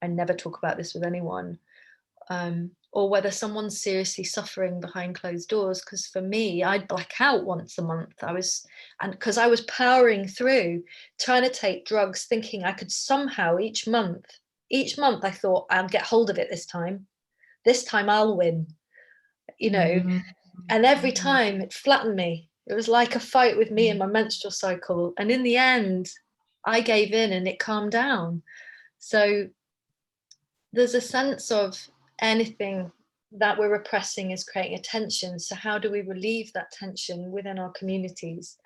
never talk about this with anyone, or whether someone's seriously suffering behind closed doors. Because for me, I'd black out once a month. Because I was powering through trying to take drugs, thinking I could somehow each month I thought, I'll get hold of it this time I'll win, and every time it flattened me. It was like a fight with me and my menstrual cycle. And in the end, I gave in and it calmed down. So there's a sense of anything that we're repressing is creating a tension. So how do we relieve that tension within our communities?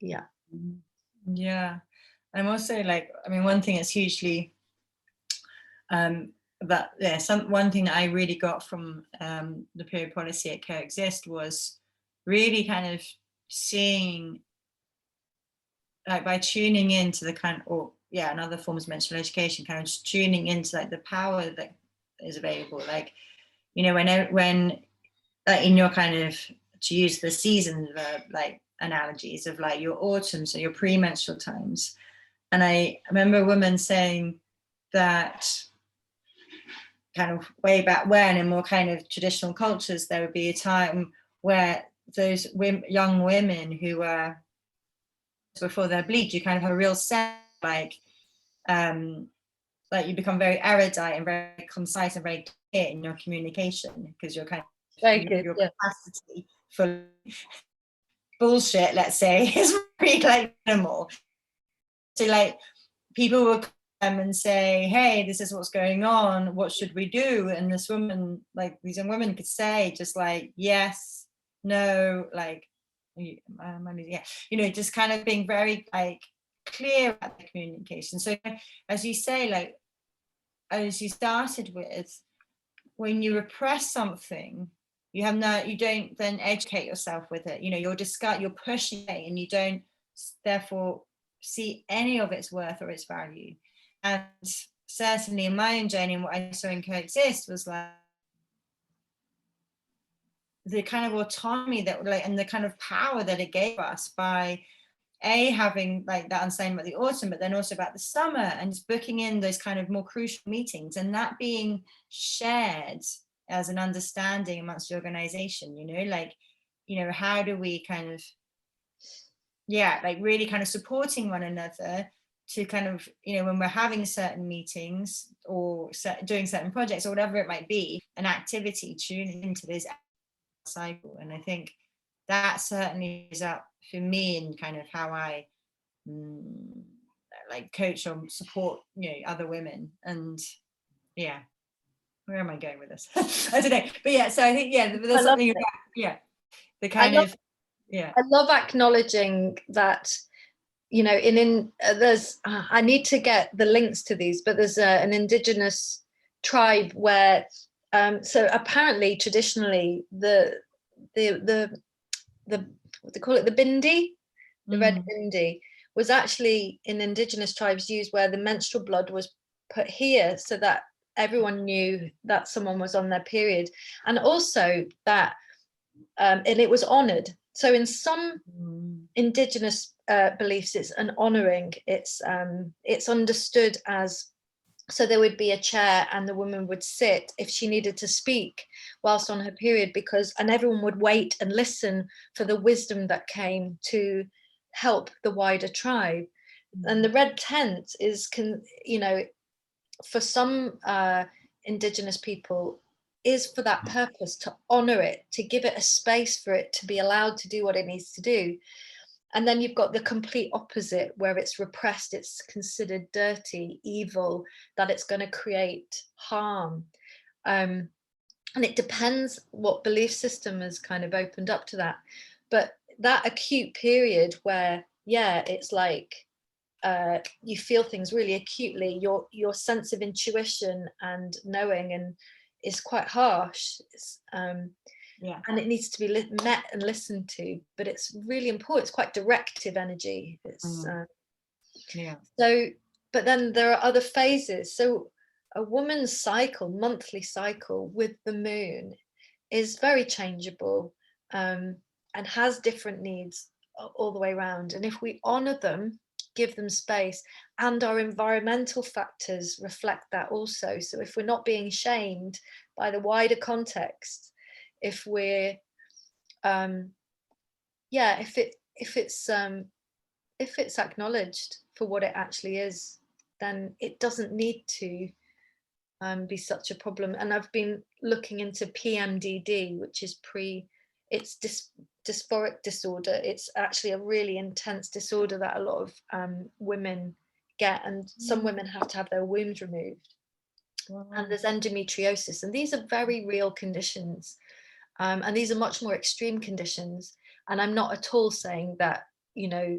Yeah. I'm also one thing that's hugely one thing that I really got from the period policy at Coexist was really kind of seeing, like, by tuning into the kind of, and other forms of menstrual education, kind of just tuning into like the power that is available. Like, when in your kind of, to use the season like analogies of like your autumn, so your premenstrual times. And I remember a woman saying that kind of way back when, in more kind of traditional cultures, there would be a time where those young women who were before their bleed, you kind of have a real sense like you become very erudite and very concise and very clear in your communication, because you're kind of your capacity for bullshit, let's say, is very like minimal. So like people will come and say, hey, this is what's going on, what should we do? And this woman, like these young women could say just like yes, no, like yeah, you know, just kind of being very like clear about the communication. So as you say, like as you started with, when you repress something, you don't then educate yourself with it. You know, you're pushing it, and you don't therefore see any of its worth or its value. And certainly in my own journey, and what I saw in Coexist was like the kind of autonomy that like, and the kind of power that it gave us by having like that understanding about the autumn, but then also about the summer, and just booking in those kind of more crucial meetings, and that being shared as an understanding amongst the organization, you know, like, you know, how do we kind of, yeah, like really kind of supporting one another to kind of, you know, when we're having certain meetings or doing certain projects or whatever it might be, an activity tuning into this cycle. And I think that certainly is up for me in kind of how I like coach or support, you know, other women. And yeah, where am I going with this? I don't know, but yeah, so I think there's something about the kind of I love acknowledging that, you know, there's I need to get the links to these, but there's an indigenous tribe where so apparently traditionally the what they call it, the bindi, the red bindi, was actually in indigenous tribes used where the menstrual blood was put here so that everyone knew that someone was on their period, and also that and it was honored. So in some indigenous beliefs, it's an honoring. It's understood as, so there would be a chair and the woman would sit if she needed to speak whilst on her period, and everyone would wait and listen for the wisdom that came to help the wider tribe. And the red tent is, you know, for some indigenous people, is for that purpose, to honor it, to give it a space for it to be allowed to do what it needs to do. And then you've got the complete opposite, where it's repressed, it's considered dirty, evil, that it's going to create harm. And it depends what belief system has kind of opened up to that. But that acute period where, it's like you feel things really acutely, your sense of intuition and knowing and is quite harsh. And it needs to be met and listened to, but it's really important. It's quite directive energy. It's so, but then there are other phases. So a woman's cycle, monthly cycle with the moon, is very changeable and has different needs all the way around. And if we honor them, give them space, and our environmental factors reflect that also. So if we're not being shamed by the wider context, if we're if it's acknowledged for what it actually is, then it doesn't need to be such a problem. And I've been looking into PMDD, which is it's dysphoric disorder. It's actually a really intense disorder that a lot of women get, and some women have to have their wombs removed. And there's endometriosis, and these are very real conditions, and these are much more extreme conditions. And I'm not at all saying that, you know,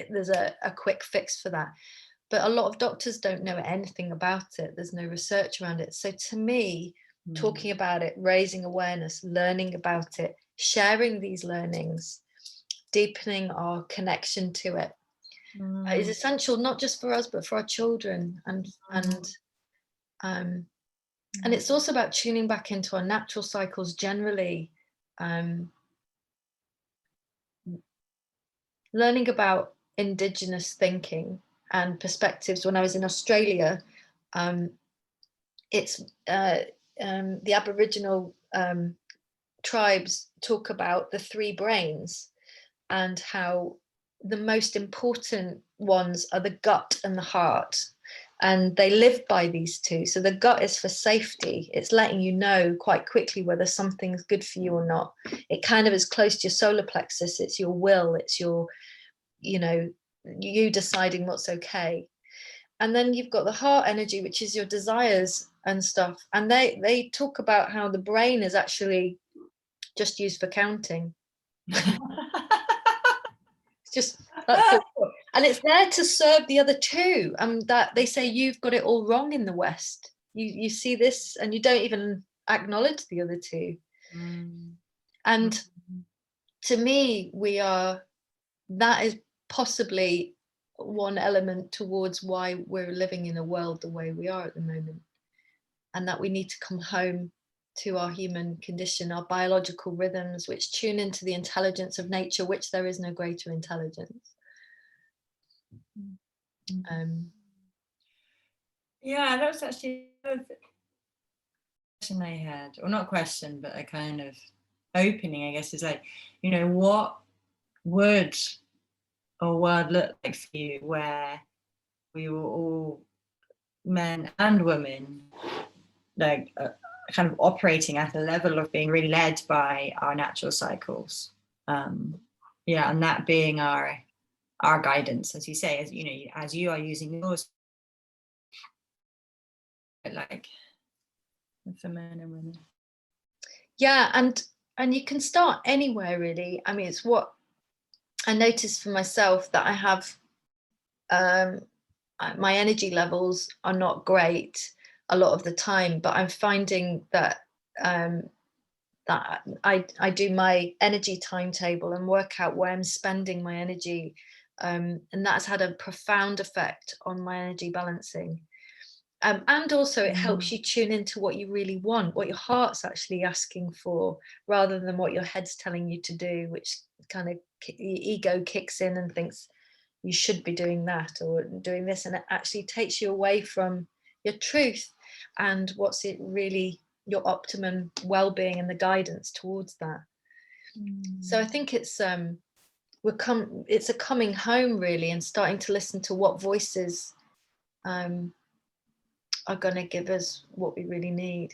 there's a quick fix for that, but a lot of doctors don't know anything about it. There's no research around it. So to me, talking about it, raising awareness, learning about it, sharing these learnings, deepening our connection to it is essential, not just for us, but for our children. And it's also about tuning back into our natural cycles generally, learning about indigenous thinking and perspectives. When I was in Australia, it's the Aboriginal tribes talk about the 3 brains and how the most important ones are the gut and the heart. And they live by these 2. So the gut is for safety. It's letting you know quite quickly whether something's good for you or not. It kind of is close to your solar plexus. It's your will. It's your, you know, you deciding what's okay. And then you've got the heart energy, which is your desires and stuff. And they talk about how the brain is actually just used for counting. It's just, that's all. And it's there to serve the other 2. That they say you've got it all wrong in the West. You see this and you don't even acknowledge the other 2. And to me, that is possibly one element towards why we're living in a world the way we are at the moment, and that we need to come home to our human condition, our biological rhythms, which tune into the intelligence of nature, which there is no greater intelligence. Yeah, that was actually a question I had, or not question, but a kind of opening, I guess, is like, you know, what would a world look like for you where we were all men and women, like kind of operating at a level of being really led by our natural cycles, yeah, and that being our guidance, as you say, as you know, as you are using yours, like for men and women. Yeah, and you can start anywhere really. I mean, it's what I noticed for myself, that I have my energy levels are not great a lot of the time, but I'm finding that that I do my energy timetable and work out where I'm spending my energy, and that's had a profound effect on my energy balancing. And also it helps you tune into what you really want, what your heart's actually asking for, rather than what your head's telling you to do, which kind of ego kicks in and thinks you should be doing that or doing this, and it actually takes you away from your truth and what's it really, your optimum well-being and the guidance towards that. So I think it's it's a coming home really, and starting to listen to what voices are going to give us what we really need.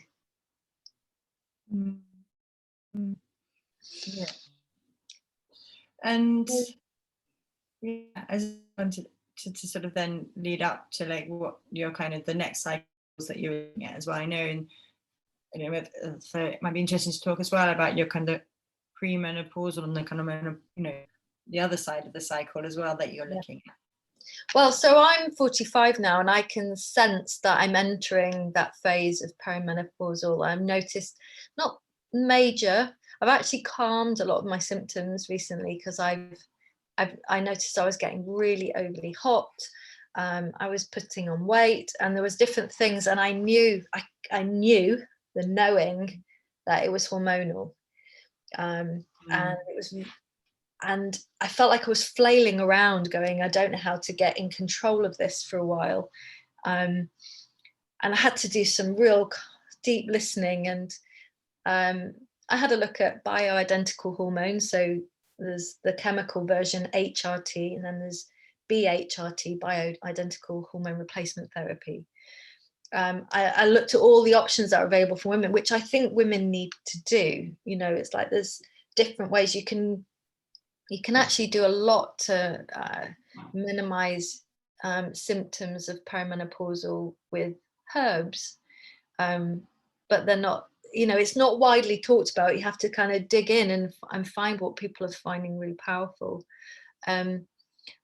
Yeah. And yeah, as I wanted to sort of then lead up to like what your kind of the next cycles that you're looking at as well. I know, and you know, so it might be interesting to talk as well about your kind of premenopausal and the kind of, you know, the other side of the cycle as well that you're looking at. Well, so I'm 45 now, and I can sense that I'm entering that phase of perimenopausal. I've noticed, not major, I've actually calmed a lot of my symptoms recently, because I noticed I was getting really overly hot. I was putting on weight, and there was different things, and I knew the knowing that it was hormonal, and it was. And I felt like I was flailing around going, I don't know how to get in control of this for a while. And I had to do some real deep listening. And I had a look at bioidentical hormones. So there's the chemical version HRT, and then there's BHRT, bioidentical hormone replacement therapy. I looked at all the options that are available for women, which I think women need to do. You know, it's like there's different ways you can actually do a lot to minimize symptoms of perimenopausal with herbs, but they're not, you know, it's not widely talked about. You have to kind of dig in and find what people are finding really powerful,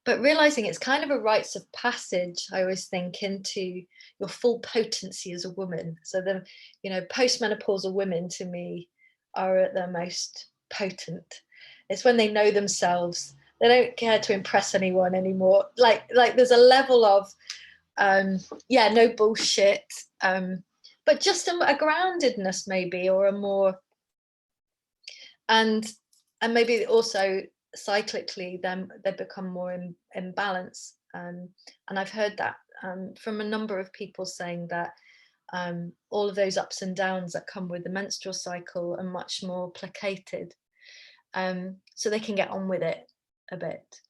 but realizing it's kind of a rites of passage, I always think, into your full potency as a woman. So the, you know, postmenopausal women to me are at their most potent. It's when they know themselves. They don't care to impress anyone anymore. Like there's a level of no bullshit, but just a groundedness maybe, or a more, and maybe also cyclically then they become more in balance. And I've heard that from a number of people saying that all of those ups and downs that come with the menstrual cycle are much more placated, so they can get on with it a bit.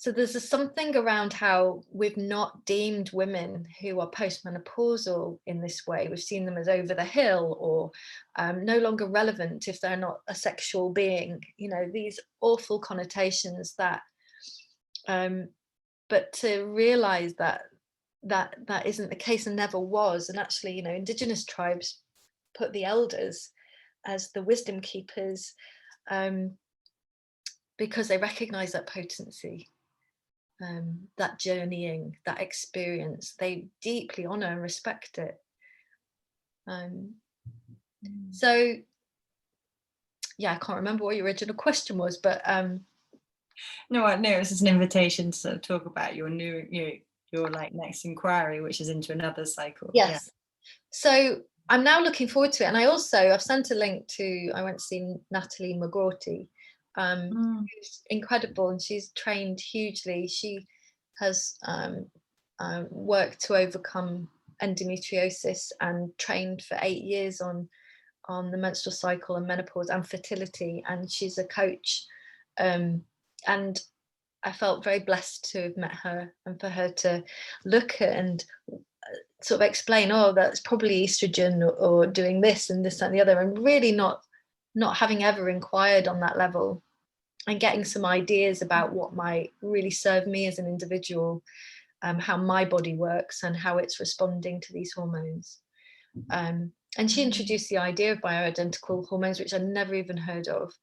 So there's something around how we've not deemed women who are postmenopausal in this way. We've seen them as over the hill, or no longer relevant if they're not a sexual being, you know, these awful connotations that, but to realize that isn't the case and never was. And actually, you know, Indigenous tribes put the elders as the wisdom keepers, because they recognize that potency. That journeying, that experience, they deeply honor and respect it. So yeah, I can't remember what your original question was, but no, it was just an invitation to sort of talk about your like next inquiry, which is into another cycle. Yes. Yeah. So I'm now looking forward to it, and I've sent a link to, I went to see Natalie McGrorty, who's incredible, and she's trained hugely. She has worked to overcome endometriosis and trained for 8 years on the menstrual cycle and menopause and fertility, and she's a coach, and I felt very blessed to have met her, and for her to look at and sort of explain, oh, that's probably estrogen, or doing this and this and the other, and really not having ever inquired on that level, and getting some ideas about what might really serve me as an individual, how my body works and how it's responding to these hormones. And she introduced the idea of bioidentical hormones, which I'd never even heard of,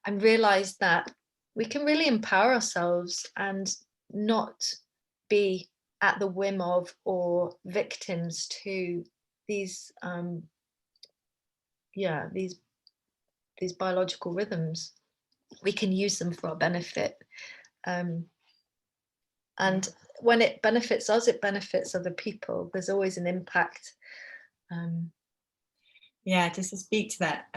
and realized that we can really empower ourselves and not be at the whim of or victims to these these biological rhythms. We can use them for our benefit, and when it benefits us, it benefits other people. There's always an impact. Yeah, just to speak to that,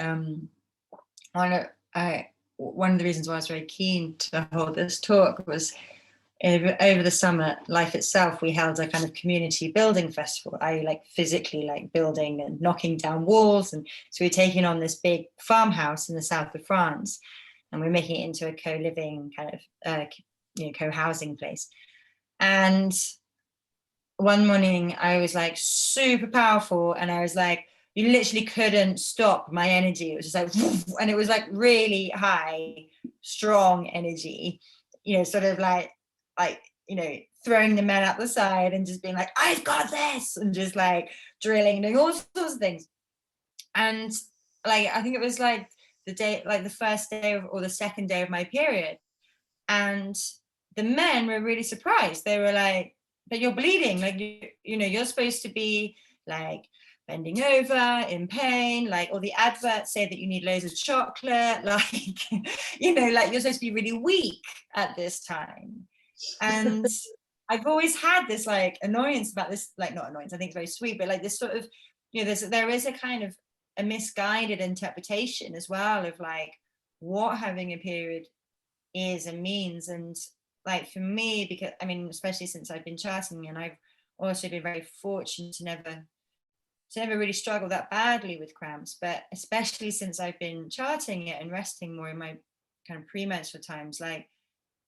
one of the reasons why I was very keen to hold this talk was over the summer, Life Itself, we held a kind of community building festival. I like physically like building and knocking down walls, and so we're taking on this big farmhouse in the south of France, and we're making it into a co-living kind of co-housing place. And one morning I was like super powerful, and I was like, you literally couldn't stop my energy. It was just like, and it was like really high, strong energy, you know, sort of like, you know, throwing the men up the side and just being like, I've got this, and just like drilling, doing all sorts of things. And like, I think it was like the day, like the first day or the second day of my period. And the men were really surprised. They were like, but you're bleeding. Like, you know, you're supposed to be like bending over in pain. Like all the adverts say that you need loads of chocolate. Like, you know, like you're supposed to be really weak at this time. And I've always had this like annoyance about this, like not annoyance, I think it's very sweet, but like this sort of, you know, there is a kind of a misguided interpretation as well of like what having a period is and means. And like for me, because I mean, especially since I've been charting, and I've also been very fortunate to never really struggle that badly with cramps, but especially since I've been charting it and resting more in my kind of premenstrual times, like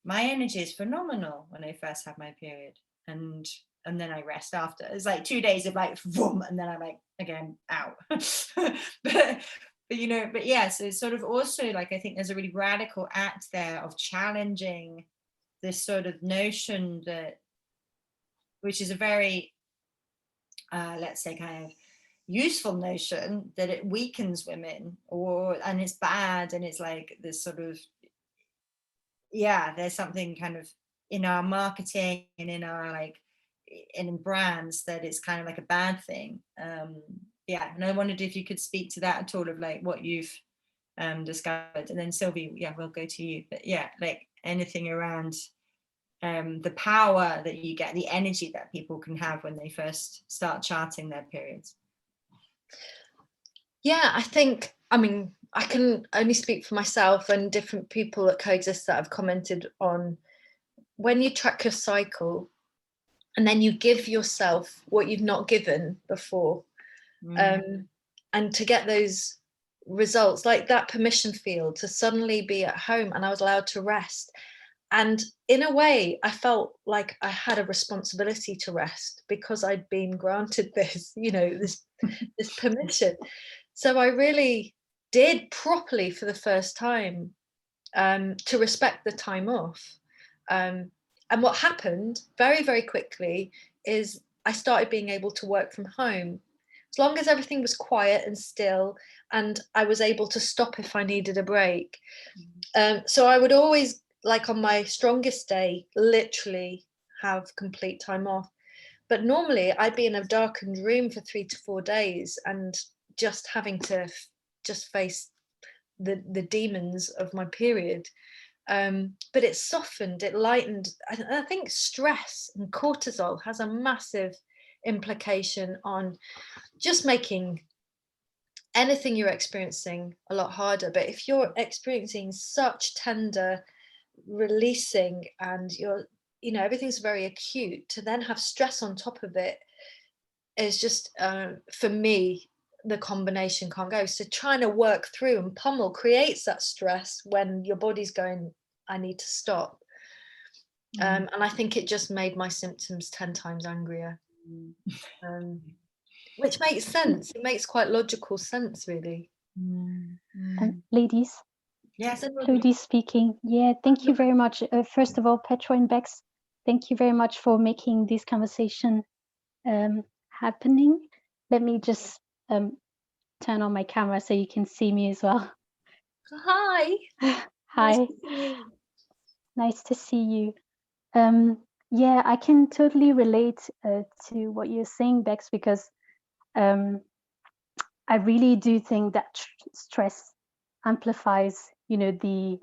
my energy is phenomenal when I first have my period, and then I rest after. It's like 2 days of like boom, and then I'm like again out. but you know, but yeah, so it's sort of also like, I think there's a really radical act there of challenging this sort of notion that, which is a very let's say kind of useful notion, that it weakens women, and it's bad, and it's like this sort of, yeah, there's something kind of in our marketing and in our like in brands that it's kind of like a bad thing. Yeah, and I wondered if you could speak to that at all, of like what you've discovered. And then Sylvie, yeah, we'll go to you. But yeah, like anything around the power that you get, the energy that people can have when they first start charting their periods. Yeah, I think, I mean, I can only speak for myself and different people at Coexist that have commented on, when you track your cycle and then you give yourself what you've not given before, And to get those results, like that permission field to suddenly be at home and I was allowed to rest. And in a way, I felt like I had a responsibility to rest because I'd been granted this, this permission. So I really did properly for the first time to respect the time off. And what happened very, very quickly is I started being able to work from home as long as everything was quiet and still, and I was able to stop if I needed a break. So I would always, like on my strongest day, literally have complete time off. But normally I'd be in a darkened room for 3 to 4 days and just having to just face the demons of my period. But it softened, it lightened. I think stress and cortisol has a massive implication on just making anything you're experiencing a lot harder. But if you're experiencing such tender releasing and everything's very acute, to then have stress on top of it is just, for me, the combination can't go. So trying to work through and pummel creates that stress when your body's going, I need to stop. And I think it just made my symptoms 10 times angrier. Which makes sense. It makes quite logical sense, really. Ladies. Yes. Ludi speaking. Yeah, thank you very much. First of all, Petra and Bex, thank you very much for making this conversation happening. Let me just turn on my camera so you can see me as well. Hi. Hi. Nice to see you. Yeah, I can totally relate to what you're saying, Bex, because I really do think that stress amplifies, the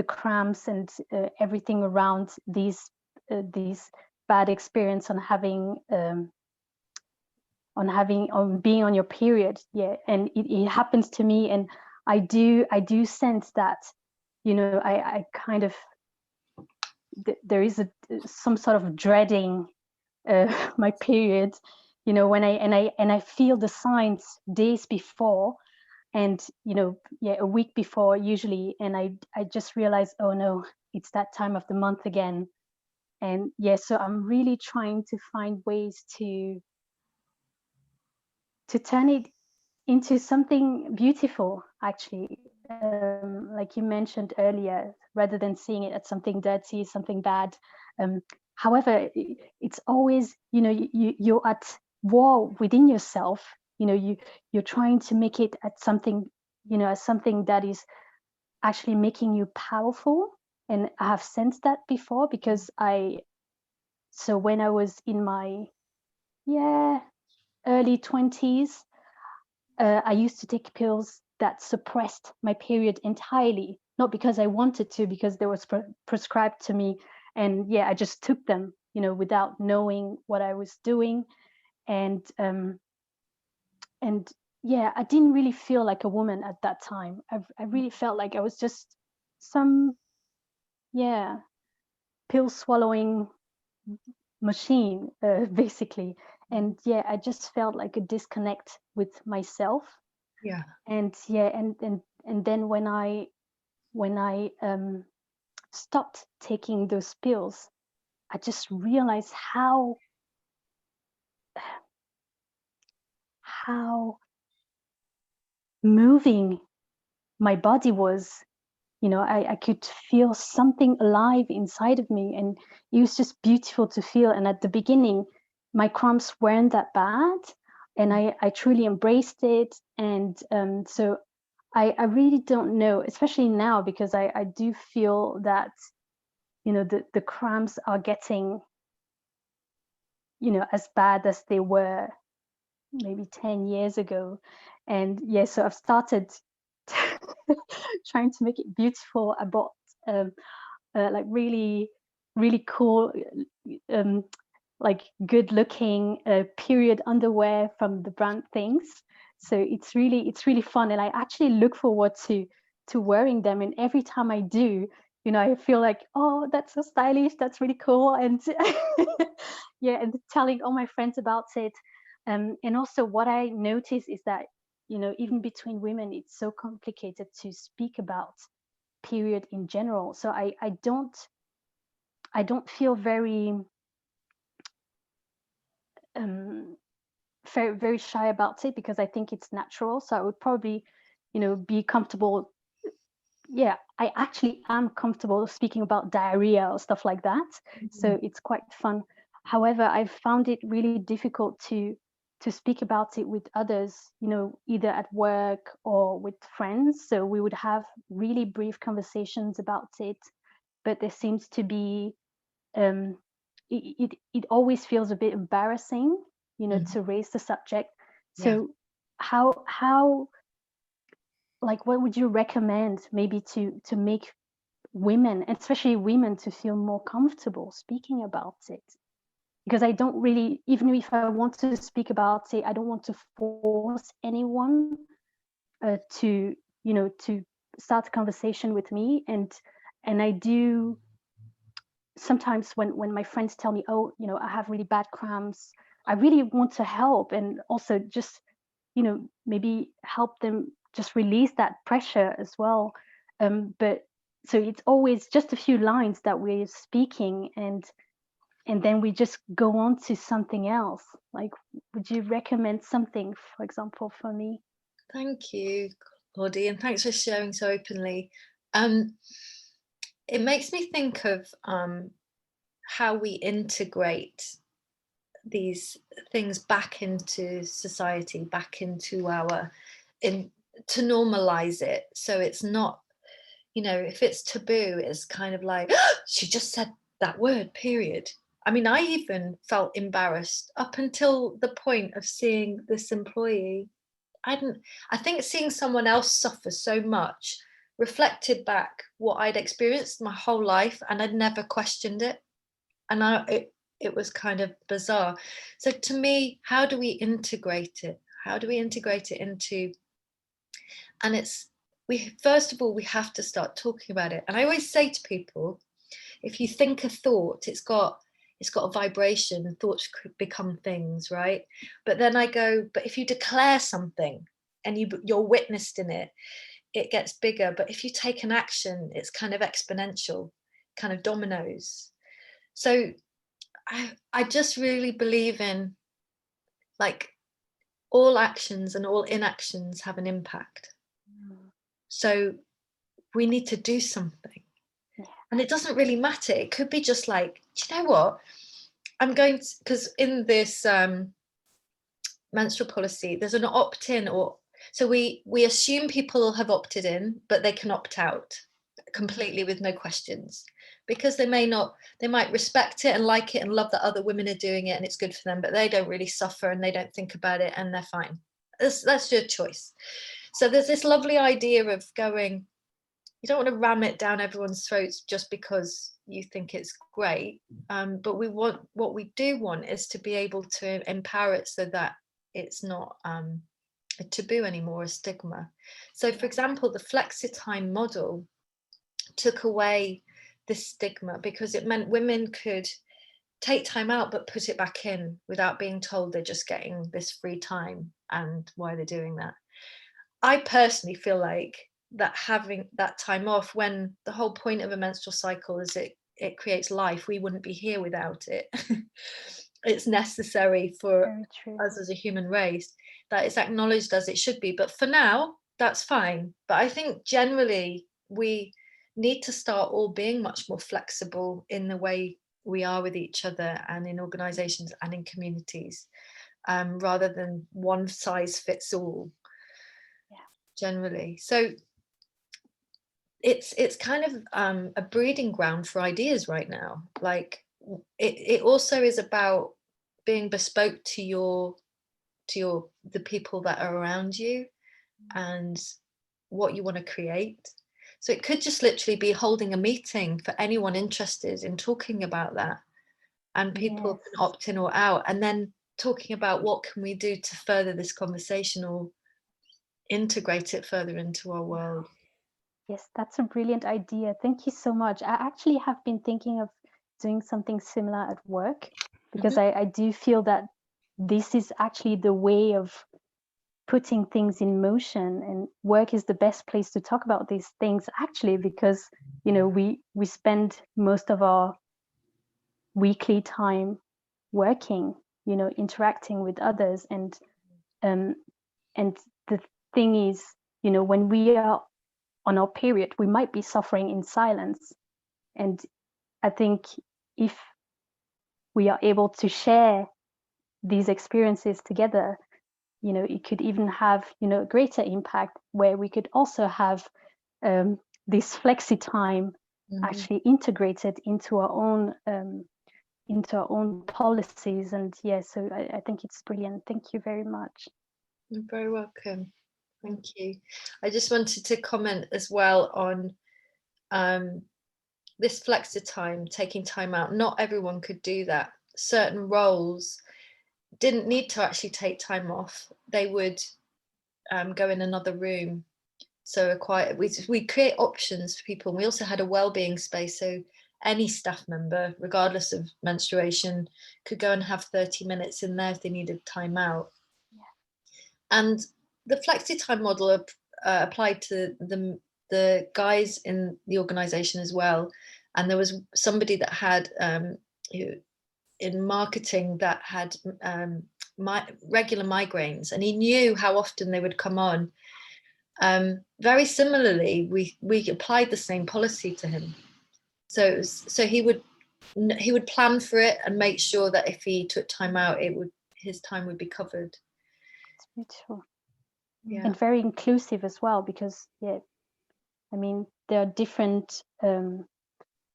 cramps and everything around these bad experience on being on your period. Yeah, and it happens to me, and I do sense that, I kind of there is some sort of dreading my period, when I feel the signs days before, and a week before usually, and I just realize, oh no, it's that time of the month again. And so I'm really trying to find ways to turn it into something beautiful, actually, like you mentioned earlier, rather than seeing it as something dirty, something bad. However, it's always, you're at war within yourself. You're trying to make it at something, as something that is actually making you powerful. And I have sensed that before, because so when I was in my early 20s, I used to take pills that suppressed my period entirely, not because I wanted to, because they were prescribed to me. And I just took them, without knowing what I was doing. And I didn't really feel like a woman at that time. I really felt like I was just some pill swallowing machine, basically. And I just felt like a disconnect with myself. And and then when I stopped taking those pills, I just realized how moving my body was. I could feel something alive inside of me, and it was just beautiful to feel. And at the beginning, my cramps weren't that bad, and I truly embraced it. And so I really don't know, especially now, because I do feel that, the cramps are getting, as bad as they were maybe 10 years ago. And so I've started trying to make it beautiful. I bought like really, really cool, like good looking period underwear from the brand Things. So it's really fun, and I actually look forward to wearing them. And every time I do, I feel like, oh, that's so stylish, that's really cool. And and telling all my friends about it. And also what I notice is that, you know, even between women, it's so complicated to speak about period in general. So I don't feel very very shy about it, because I think it's natural. So I would probably, you know, be comfortable. Yeah, I actually am comfortable speaking about diarrhea or stuff like that. So it's quite fun. However, I've found it really difficult to speak about it with others, you know, either at work or with friends. So we would have really brief conversations about it, but there seems to be it always feels a bit embarrassing, you know, to raise the subject. So how like, what would you recommend maybe to make women, especially women, to feel more comfortable speaking about it? Because I don't really, even if I want to speak about it, I don't want to force anyone to, you know, to start a conversation with me. And I do sometimes when my friends tell me, oh, you know, I have really bad cramps, I really want to help, and also just, you know, maybe help them just release that pressure as well. But so it's always just a few lines that we're speaking, and then we just go on to something else. Like, would you recommend something, for example, for me? Thank you, Claudie, and thanks for sharing so openly. It makes me think of how we integrate these things back into society, back into to normalize it. So it's not, you know, if it's taboo, it's kind of like, oh, she just said that word, period. I mean, I even felt embarrassed up until the point of seeing this employee. I think seeing someone else suffer so much reflected back what I'd experienced my whole life, and I'd never questioned it. And it was kind of bizarre. So to me, how do we integrate it? How do we integrate it into, and first of all, we have to start talking about it. And I always say to people, if you think a thought, it's got a vibration, thoughts could become things, right? But then I go, but if you declare something and you're witnessed in it, it gets bigger. But if you take an action, it's kind of exponential, kind of dominoes. So I just really believe in, like, all actions and all inactions have an impact. So we need to do something. And it doesn't really matter. It could be just like, do you know what? I'm going to, because in this menstrual policy, there's an opt-in, or so we assume people have opted in, but they can opt out completely with no questions, because they might respect it and like it and love that other women are doing it and it's good for them, but they don't really suffer and they don't think about it and they're fine. That's your choice. So there's this lovely idea of going, you don't want to ram it down everyone's throats just because you think it's great, but what we do want is to be able to empower it so that it's not a taboo anymore, a stigma. So for example, the flexi-time model took away this stigma because it meant women could take time out but put it back in without being told they're just getting this free time and why they're doing that. I personally feel like that having that time off, when the whole point of a menstrual cycle is it creates life, we wouldn't be here without it. It's necessary for us as a human race, that it's acknowledged as it should be. But for now, that's fine. But I think generally we need to start all being much more flexible in the way we are with each other and in organizations and in communities, rather than one size fits all. Generally. So it's kind of a breeding ground for ideas right now. Like it also is about being bespoke to the people that are around you and what you want to create. So it could just literally be holding a meeting for anyone interested in talking about that, and people can opt in or out, and then talking about what can we do to further this conversation or integrate it further into our world. Yes, that's a brilliant idea. Thank you so much. I actually have been thinking of doing something similar at work, because I do feel that this is actually the way of putting things in motion, and work is the best place to talk about these things, actually, because we spend most of our weekly time working, interacting with others, and the thing is, when we are on our period, we might be suffering in silence, and I think if we are able to share these experiences together, it could even have a greater impact, where we could also have this flexi time actually integrated into our own policies. And so I think it's brilliant. Thank you very much. You're very welcome. Thank you. I just wanted to comment as well on this flexi time, taking time out. Not everyone could do that. Certain roles didn't need to actually take time off. They would go in another room. So we create options for people. We also had a well-being space, so any staff member, regardless of menstruation, could go and have 30 minutes in there if they needed time out. Yeah. And the flexi time model applied to the guys in the organization as well. And there was somebody that had in marketing that had regular migraines, and he knew how often they would come on. Very similarly, we applied the same policy to him. So he would plan for it and make sure that if he took time out, his time would be covered. It's beautiful. Yeah. And very inclusive as well, because there are different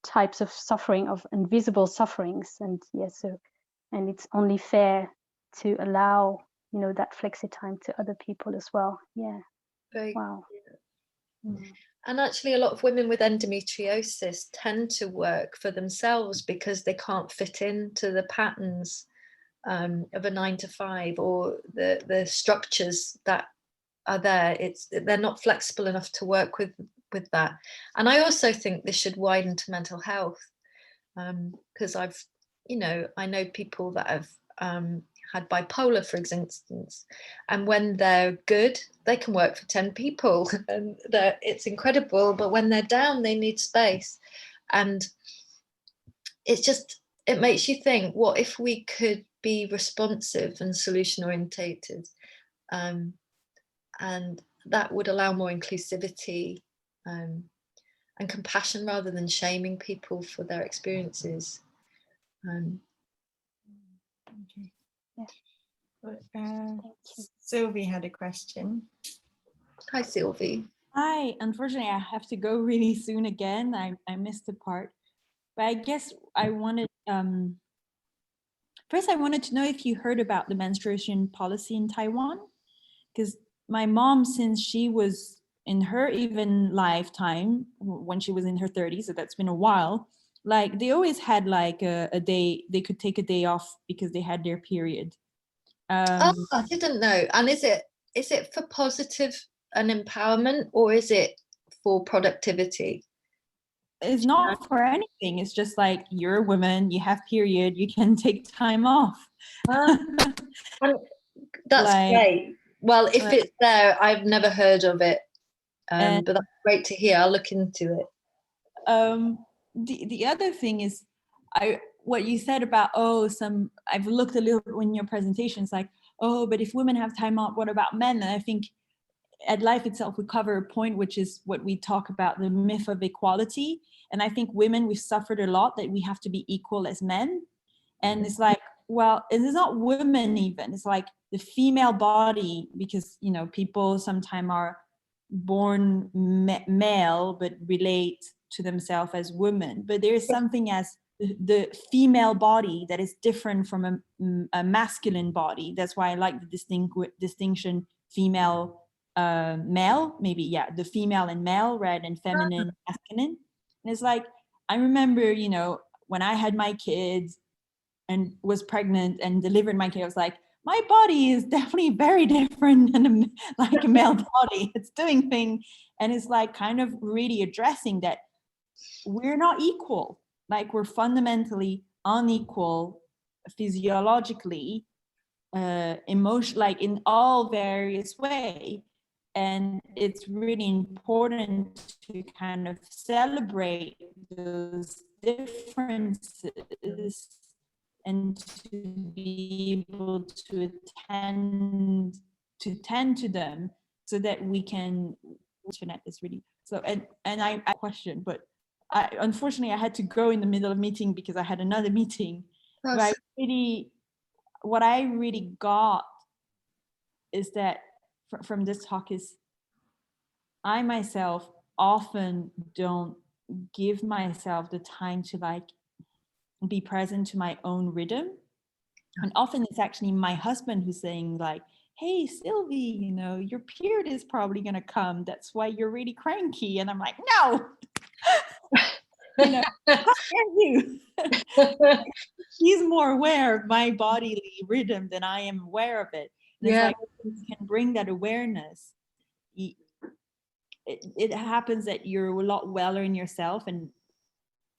types of suffering, of invisible sufferings, and and it's only fair to allow that flexi time to other people as well. Wow. And actually, a lot of women with endometriosis tend to work for themselves because they can't fit into the patterns of a 9 to 5 or the structures that are there. They're not flexible enough to work with that. And I also think this should widen to mental health, because I know people that have had bipolar, for instance, and when they're good, they can work for 10 people and it's incredible, but when they're down, they need space. And it makes you think, what if we could be responsive and solution orientated, and that would allow more inclusivity and compassion rather than shaming people for their experiences. Sylvie had a question. Hi, Sylvie. Hi, unfortunately, I have to go really soon again. I missed the part, but I guess I wanted, first I wanted to know if you heard about the menstruation policy in Taiwan, because my mom, since she was in her even lifetime, when she was in her 30s, so that's been a while, like they always had like a day, they could take a day off because they had their period. I didn't know. And is it for positive and empowerment, or is it for productivity? It's not for anything. It's just like, you're a woman, you have period, you can take time off. That's great. Well, if it's there, I've never heard of it, but that's great to hear. I'll look into it. The other thing is, what you said about, I've looked a little bit in your presentations, like, but if women have time off, what about men? And I think at Life Itself, we cover a point, which is what we talk about, the myth of equality. And I think women, we've suffered a lot that we have to be equal as men. And it's like, well, it is not women even. It's like the female body, because, people sometimes are born male, but relate to themselves as women. But there is something as the female body that is different from a masculine body. That's why I like the distinction female, male, maybe, the female and male, rather than feminine, masculine. And it's like, I remember, when I had my kids and was pregnant and delivered my kid, I was like, my body is definitely very different than a male body. It's doing things. And it's like kind of really addressing that we're not equal. Like, we're fundamentally unequal physiologically. emotion, like in all various way. And it's really important to kind of celebrate those differences and to be able to tend to them, so that we can. Internet is really so. And I question, but unfortunately I had to go in the middle of meeting because I had another meeting. But what I really got is that from this talk is, I myself often don't give myself the time to like be present to my own rhythm. And often it's actually my husband who's saying like, hey, Sylvie, you know, your period is probably going to come. That's why you're really cranky. And I'm like, no, you know, how dare you? He's more aware of my bodily rhythm than I am aware of it. And it's like, you can bring that awareness. It happens that you're a lot weller in yourself, and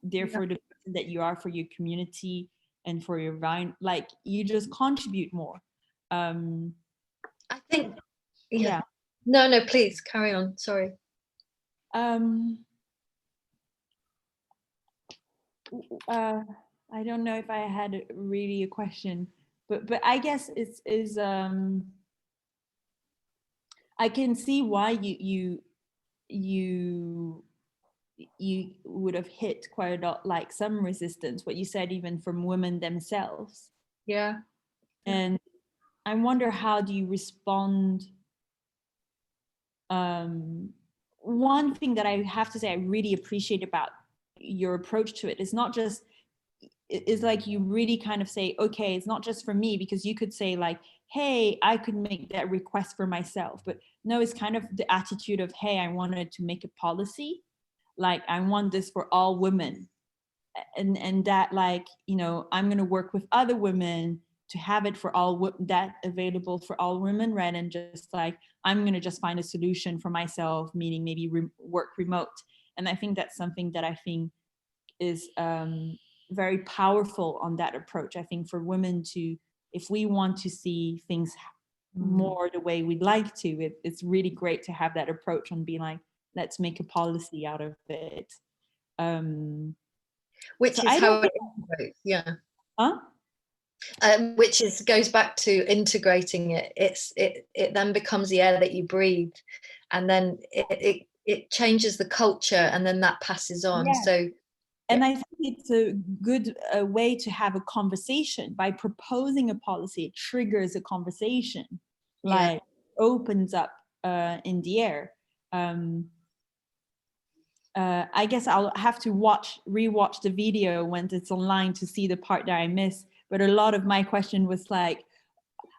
therefore the person that you are for your community and for your vine, like you just contribute more. I think no, please carry on, sorry. I don't know if I had really a question, but I guess it's I can see why you would have hit quite a lot, like some resistance, what you said, even from women themselves. And I wonder, how do you respond? One thing that I have to say I really appreciate about your approach to it is not just, it's like you really kind of say, okay, it's not just for me, because you could say like, hey, I could make that request for myself. But no, it's kind of the attitude of, hey, I wanted to make a policy, like I want this for all women, and that, like, you know, I'm going to work with other women to have it for all, that available for all women, right? And just like, I'm going to just find a solution for myself, meaning maybe work remote. And I think that's something that I think is very powerful on that approach. I think for women to, if we want to see things more the way we'd like to, it's really great to have that approach on being like, let's make a policy out of it. Which so is how it integrates, which is goes back to integrating it. It then becomes the air that you breathe, and then it changes the culture, and then that passes on. So, and I think it's a good way to have a conversation. By proposing a policy, it triggers a conversation, like opens up in the air. I guess I'll have to rewatch the video when it's online to see the part that I missed. But a lot of my question was like,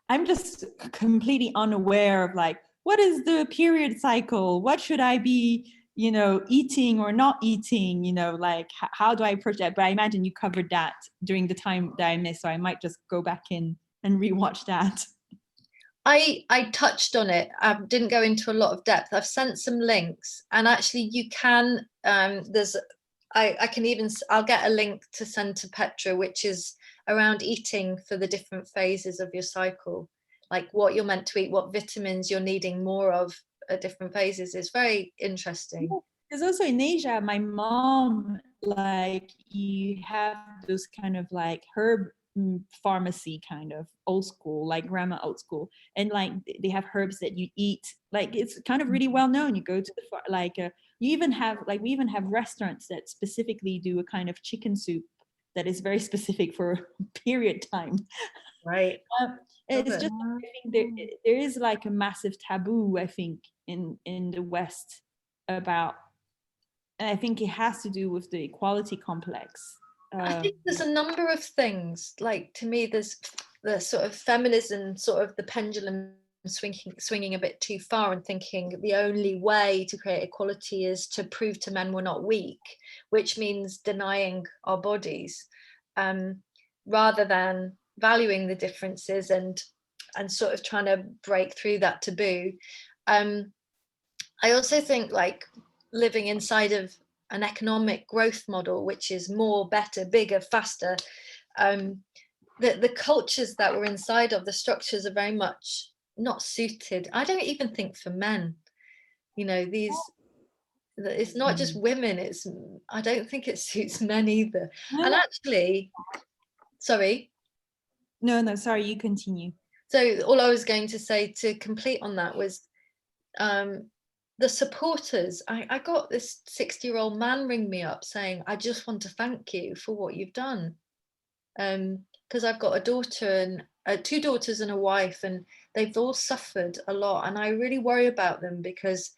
I'm just completely unaware of like, what is the period cycle? What should I be, you know, eating or not eating? You know, like how do I approach that? But I imagine you covered that during the time that I missed, so I might just go back in and rewatch that. I touched on it. I didn't go into a lot of depth. I've sent some links, and actually you can, I'll get a link to send to Petra, which is around eating for the different phases of your cycle, like what you're meant to eat, what vitamins you're needing more of at different phases. Is very interesting. Because also in Asia, my mom, like, you have those kind of like herb pharmacy, kind of old school, like grandma old school, and like they have herbs that you eat, like it's kind of really well known. You go to the you even have, like, we even have restaurants that specifically do a kind of chicken soup that is very specific for period time, right? It's just, I think there is like a massive taboo, I think, in the West about, and I think it has to do with the equality complex. I think there's a number of things, like, to me there's the sort of feminism, sort of the pendulum swinging a bit too far, and thinking the only way to create equality is to prove to men we're not weak, which means denying our bodies, rather than valuing the differences and sort of trying to break through that taboo. I also think, like, living inside of an economic growth model, which is more, better, bigger, faster, the cultures that we're inside of, the structures are very much not suited. I don't even think for men, you know, it's not just women, I don't think it suits men either. No. And actually, sorry. No, sorry, you continue. So all I was going to say to complete on that was the supporters. I got this 60-year-old man ring me up saying, I just want to thank you for what you've done. Because I've got a daughter and 2 daughters and a wife, and they've all suffered a lot. And I really worry about them because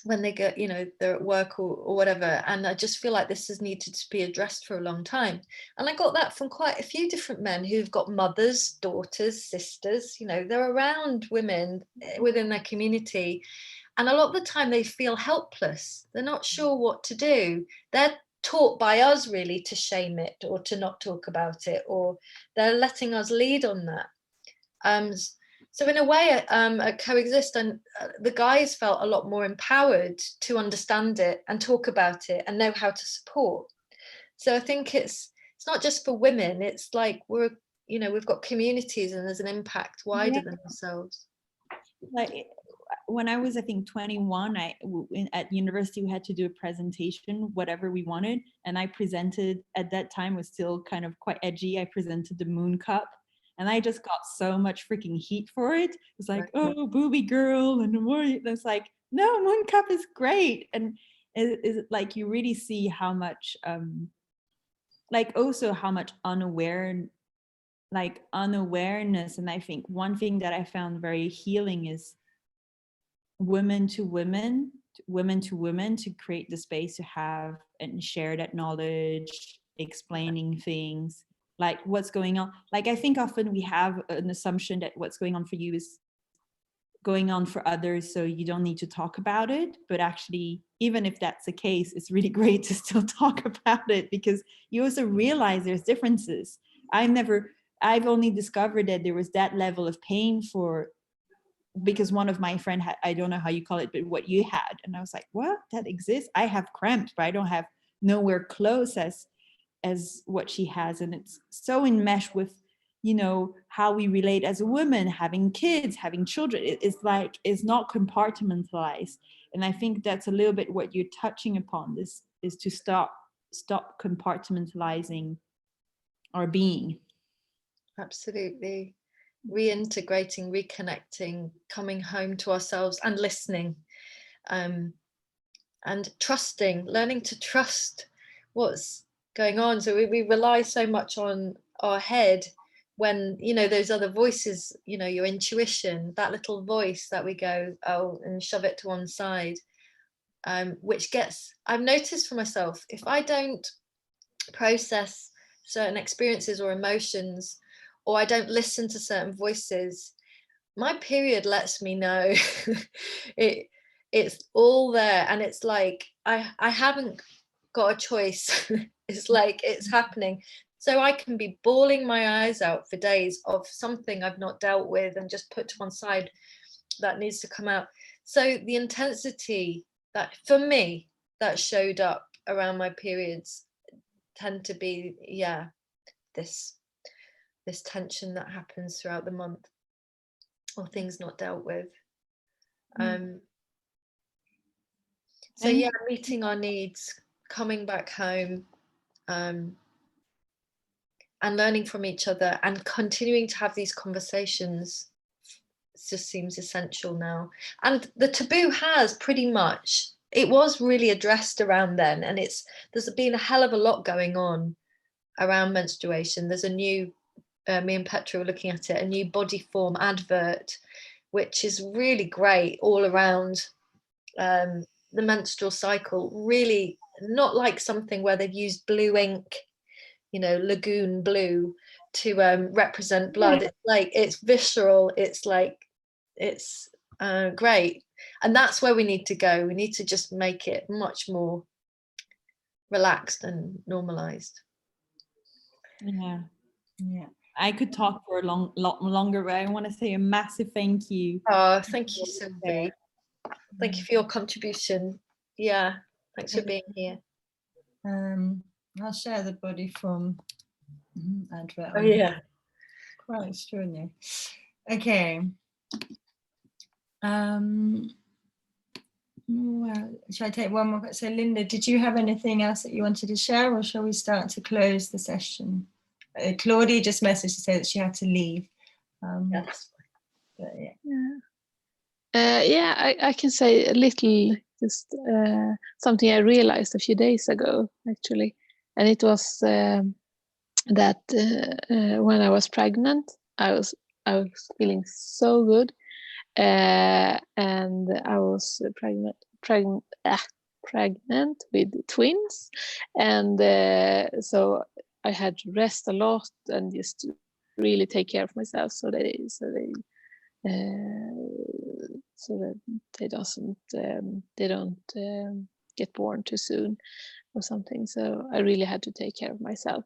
when they get, you know, they're at work or whatever, and I just feel like this has needed to be addressed for a long time. And I got that from quite a few different men who've got mothers, daughters, sisters, you know, they're around women within their community, and a lot of the time they feel helpless. They're not sure what to do. They're taught by us really to shame it or to not talk about it, or they're letting us lead on that. So in a way, at Coexist, and the guys felt a lot more empowered to understand it and talk about it and know how to support. So I think it's not just for women. It's like we've got communities, and there's an impact wider than ourselves. Like when I was, I think 21, at university we had to do a presentation, whatever we wanted, and I presented. At that time, was still kind of quite edgy. I presented the moon cup. And I just got so much freaking heat for it. It was like, oh, booby girl, and it's like, no, moon cup is great. And is like, you really see how much, like also how much unawareness. And I think one thing that I found very healing is women to women to create the space to have and share that knowledge, explaining things. Like what's going on. Like I think often we have an assumption that what's going on for you is going on for others, so you don't need to talk about it. But actually, even if that's the case, it's really great to still talk about it, because you also realize there's differences. I've only discovered that there was that level of pain because one of my friend had, I don't know how you call it, but what you had. And I was like, what? That exists? I have cramps, but I don't have nowhere close as what she has. And it's so enmeshed with, you know, how we relate as a woman, having kids, having children. It's like, it's not compartmentalized. And I think that's a little bit what you're touching upon, this is to stop compartmentalizing our being. Absolutely. Reintegrating, reconnecting, coming home to ourselves and listening, and trusting, learning to trust what's going on. So we rely so much on our head when, you know, those other voices, you know, your intuition, that little voice that we go, oh, and shove it to one side, which gets, I've noticed for myself, if I don't process certain experiences or emotions, or I don't listen to certain voices, my period lets me know it's all there. And it's like, I haven't got a choice. It's like it's happening. So I can be bawling my eyes out for days of something I've not dealt with and just put to one side that needs to come out. So the intensity that for me that showed up around my periods tend to be, this tension that happens throughout the month, or things not dealt with. So meeting our needs, coming back home, and learning from each other and continuing to have these conversations just seems essential now. And the taboo has pretty much, it was really addressed around then, and there's been a hell of a lot going on around menstruation. There's a new, me and Petra were looking at it, a new body form advert, which is really great all around the menstrual cycle. Really not like something where they've used blue ink, you know, lagoon blue to represent blood. It's like, it's visceral, it's like, it's great. And that's where we need to go. We need to just make it much more relaxed and normalized. Yeah. I could talk for a lot longer, but I want to say a massive thank you. Oh, thank you, Sylvie. Thank you for your contribution. Yeah, thanks for being here. I'll share the body form advert. Oh yeah. Quite extraordinary. Okay. Well, shall I take one more? So Linda, did you have anything else that you wanted to share, or shall we start to close the session? Claudia just messaged to say that she had to leave. Yes. But yeah. Yeah, I can say a little, just something I realized a few days ago, actually. And it was that when I was pregnant, I was feeling so good. And I was pregnant with twins. And so I had to rest a lot and just really take care of myself so that they don't get born too soon or something. So I really had to take care of myself.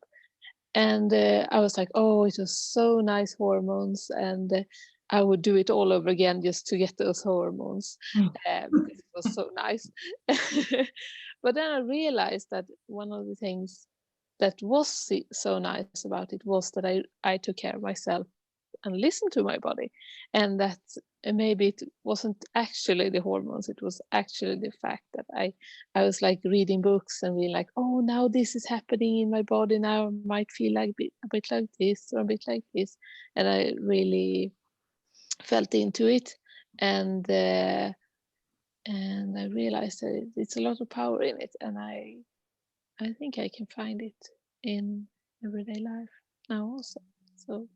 And I was like, oh, it was so nice hormones, and I would do it all over again just to get those hormones because it was so nice. But then I realized that one of the things that was so nice about it was that I took care of myself and listened to my body, and that maybe it wasn't actually the hormones, it was actually the fact that I was like reading books and being like, oh, now this is happening in my body, now I might feel like a bit like this or a bit like this, and I really felt into it, and I realized that it's a lot of power in it, and I think I can find it in everyday life now also. So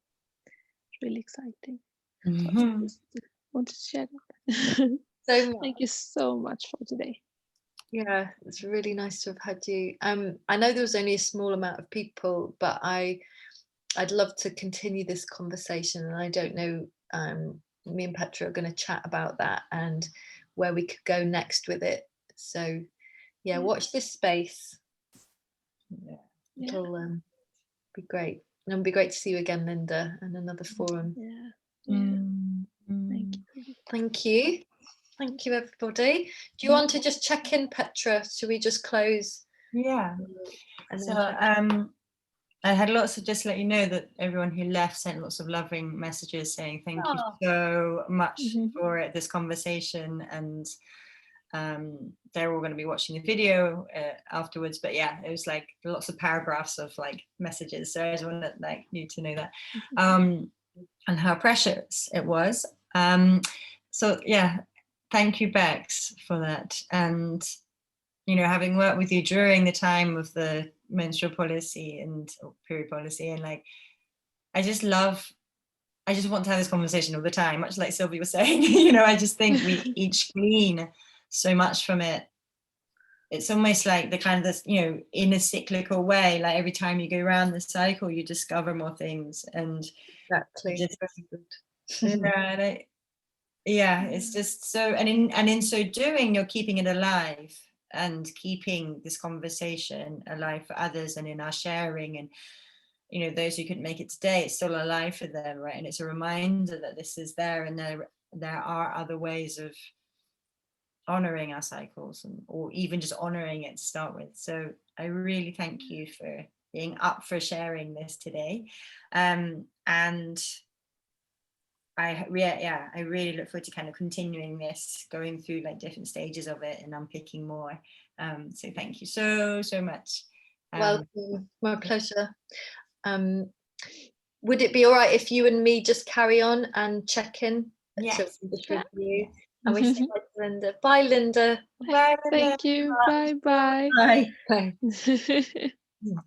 really exciting. So I just wanted to share that. So much. Thank you so much for today. Yeah, it's really nice to have had you. I know there was only a small amount of people, but I'd love to continue this conversation, and I don't know, me and Petra are going to chat about that and where we could go next with it. So yeah, watch this space. It'll be great. And it'll be great to see you again, Linda, and another forum. Thank you. Thank you, everybody. Do you want to just check in, Petra? Should we just close? Yeah. And So then I had lots of, just to let you know that everyone who left sent lots of loving messages saying thank you so much for this conversation, and they're all going to be watching the video afterwards. But yeah, it was like lots of paragraphs of like messages, so everyone that like need to know that and how precious it was. So yeah, thank you, Bex, for that. And you know, having worked with you during the time of the menstrual policy and period policy, and like I just want to have this conversation all the time, much like Sylvie was saying. You know, I just think we each glean so much from it. It's almost like the kind of this, you know, in a cyclical way, like every time you go around the cycle you discover more things, and exactly. just, yeah, it's just so, and in so doing you're keeping it alive and keeping this conversation alive for others, and in our sharing, and you know, those who couldn't make it today, it's still alive for them, right? And it's a reminder that this is there, and there are other ways of honoring our cycles, or even just honoring it to start with. So I really thank you for being up for sharing this today, and I really look forward to kind of continuing this, going through like different stages of it and unpicking more. So thank you so much. Welcome, my pleasure. Would it be all right if you and me just carry on and check in? Yes. So you, and we say bye to Linda. Bye, Linda. Bye, Linda. Thank you. Bye bye. Bye. Bye. Yeah.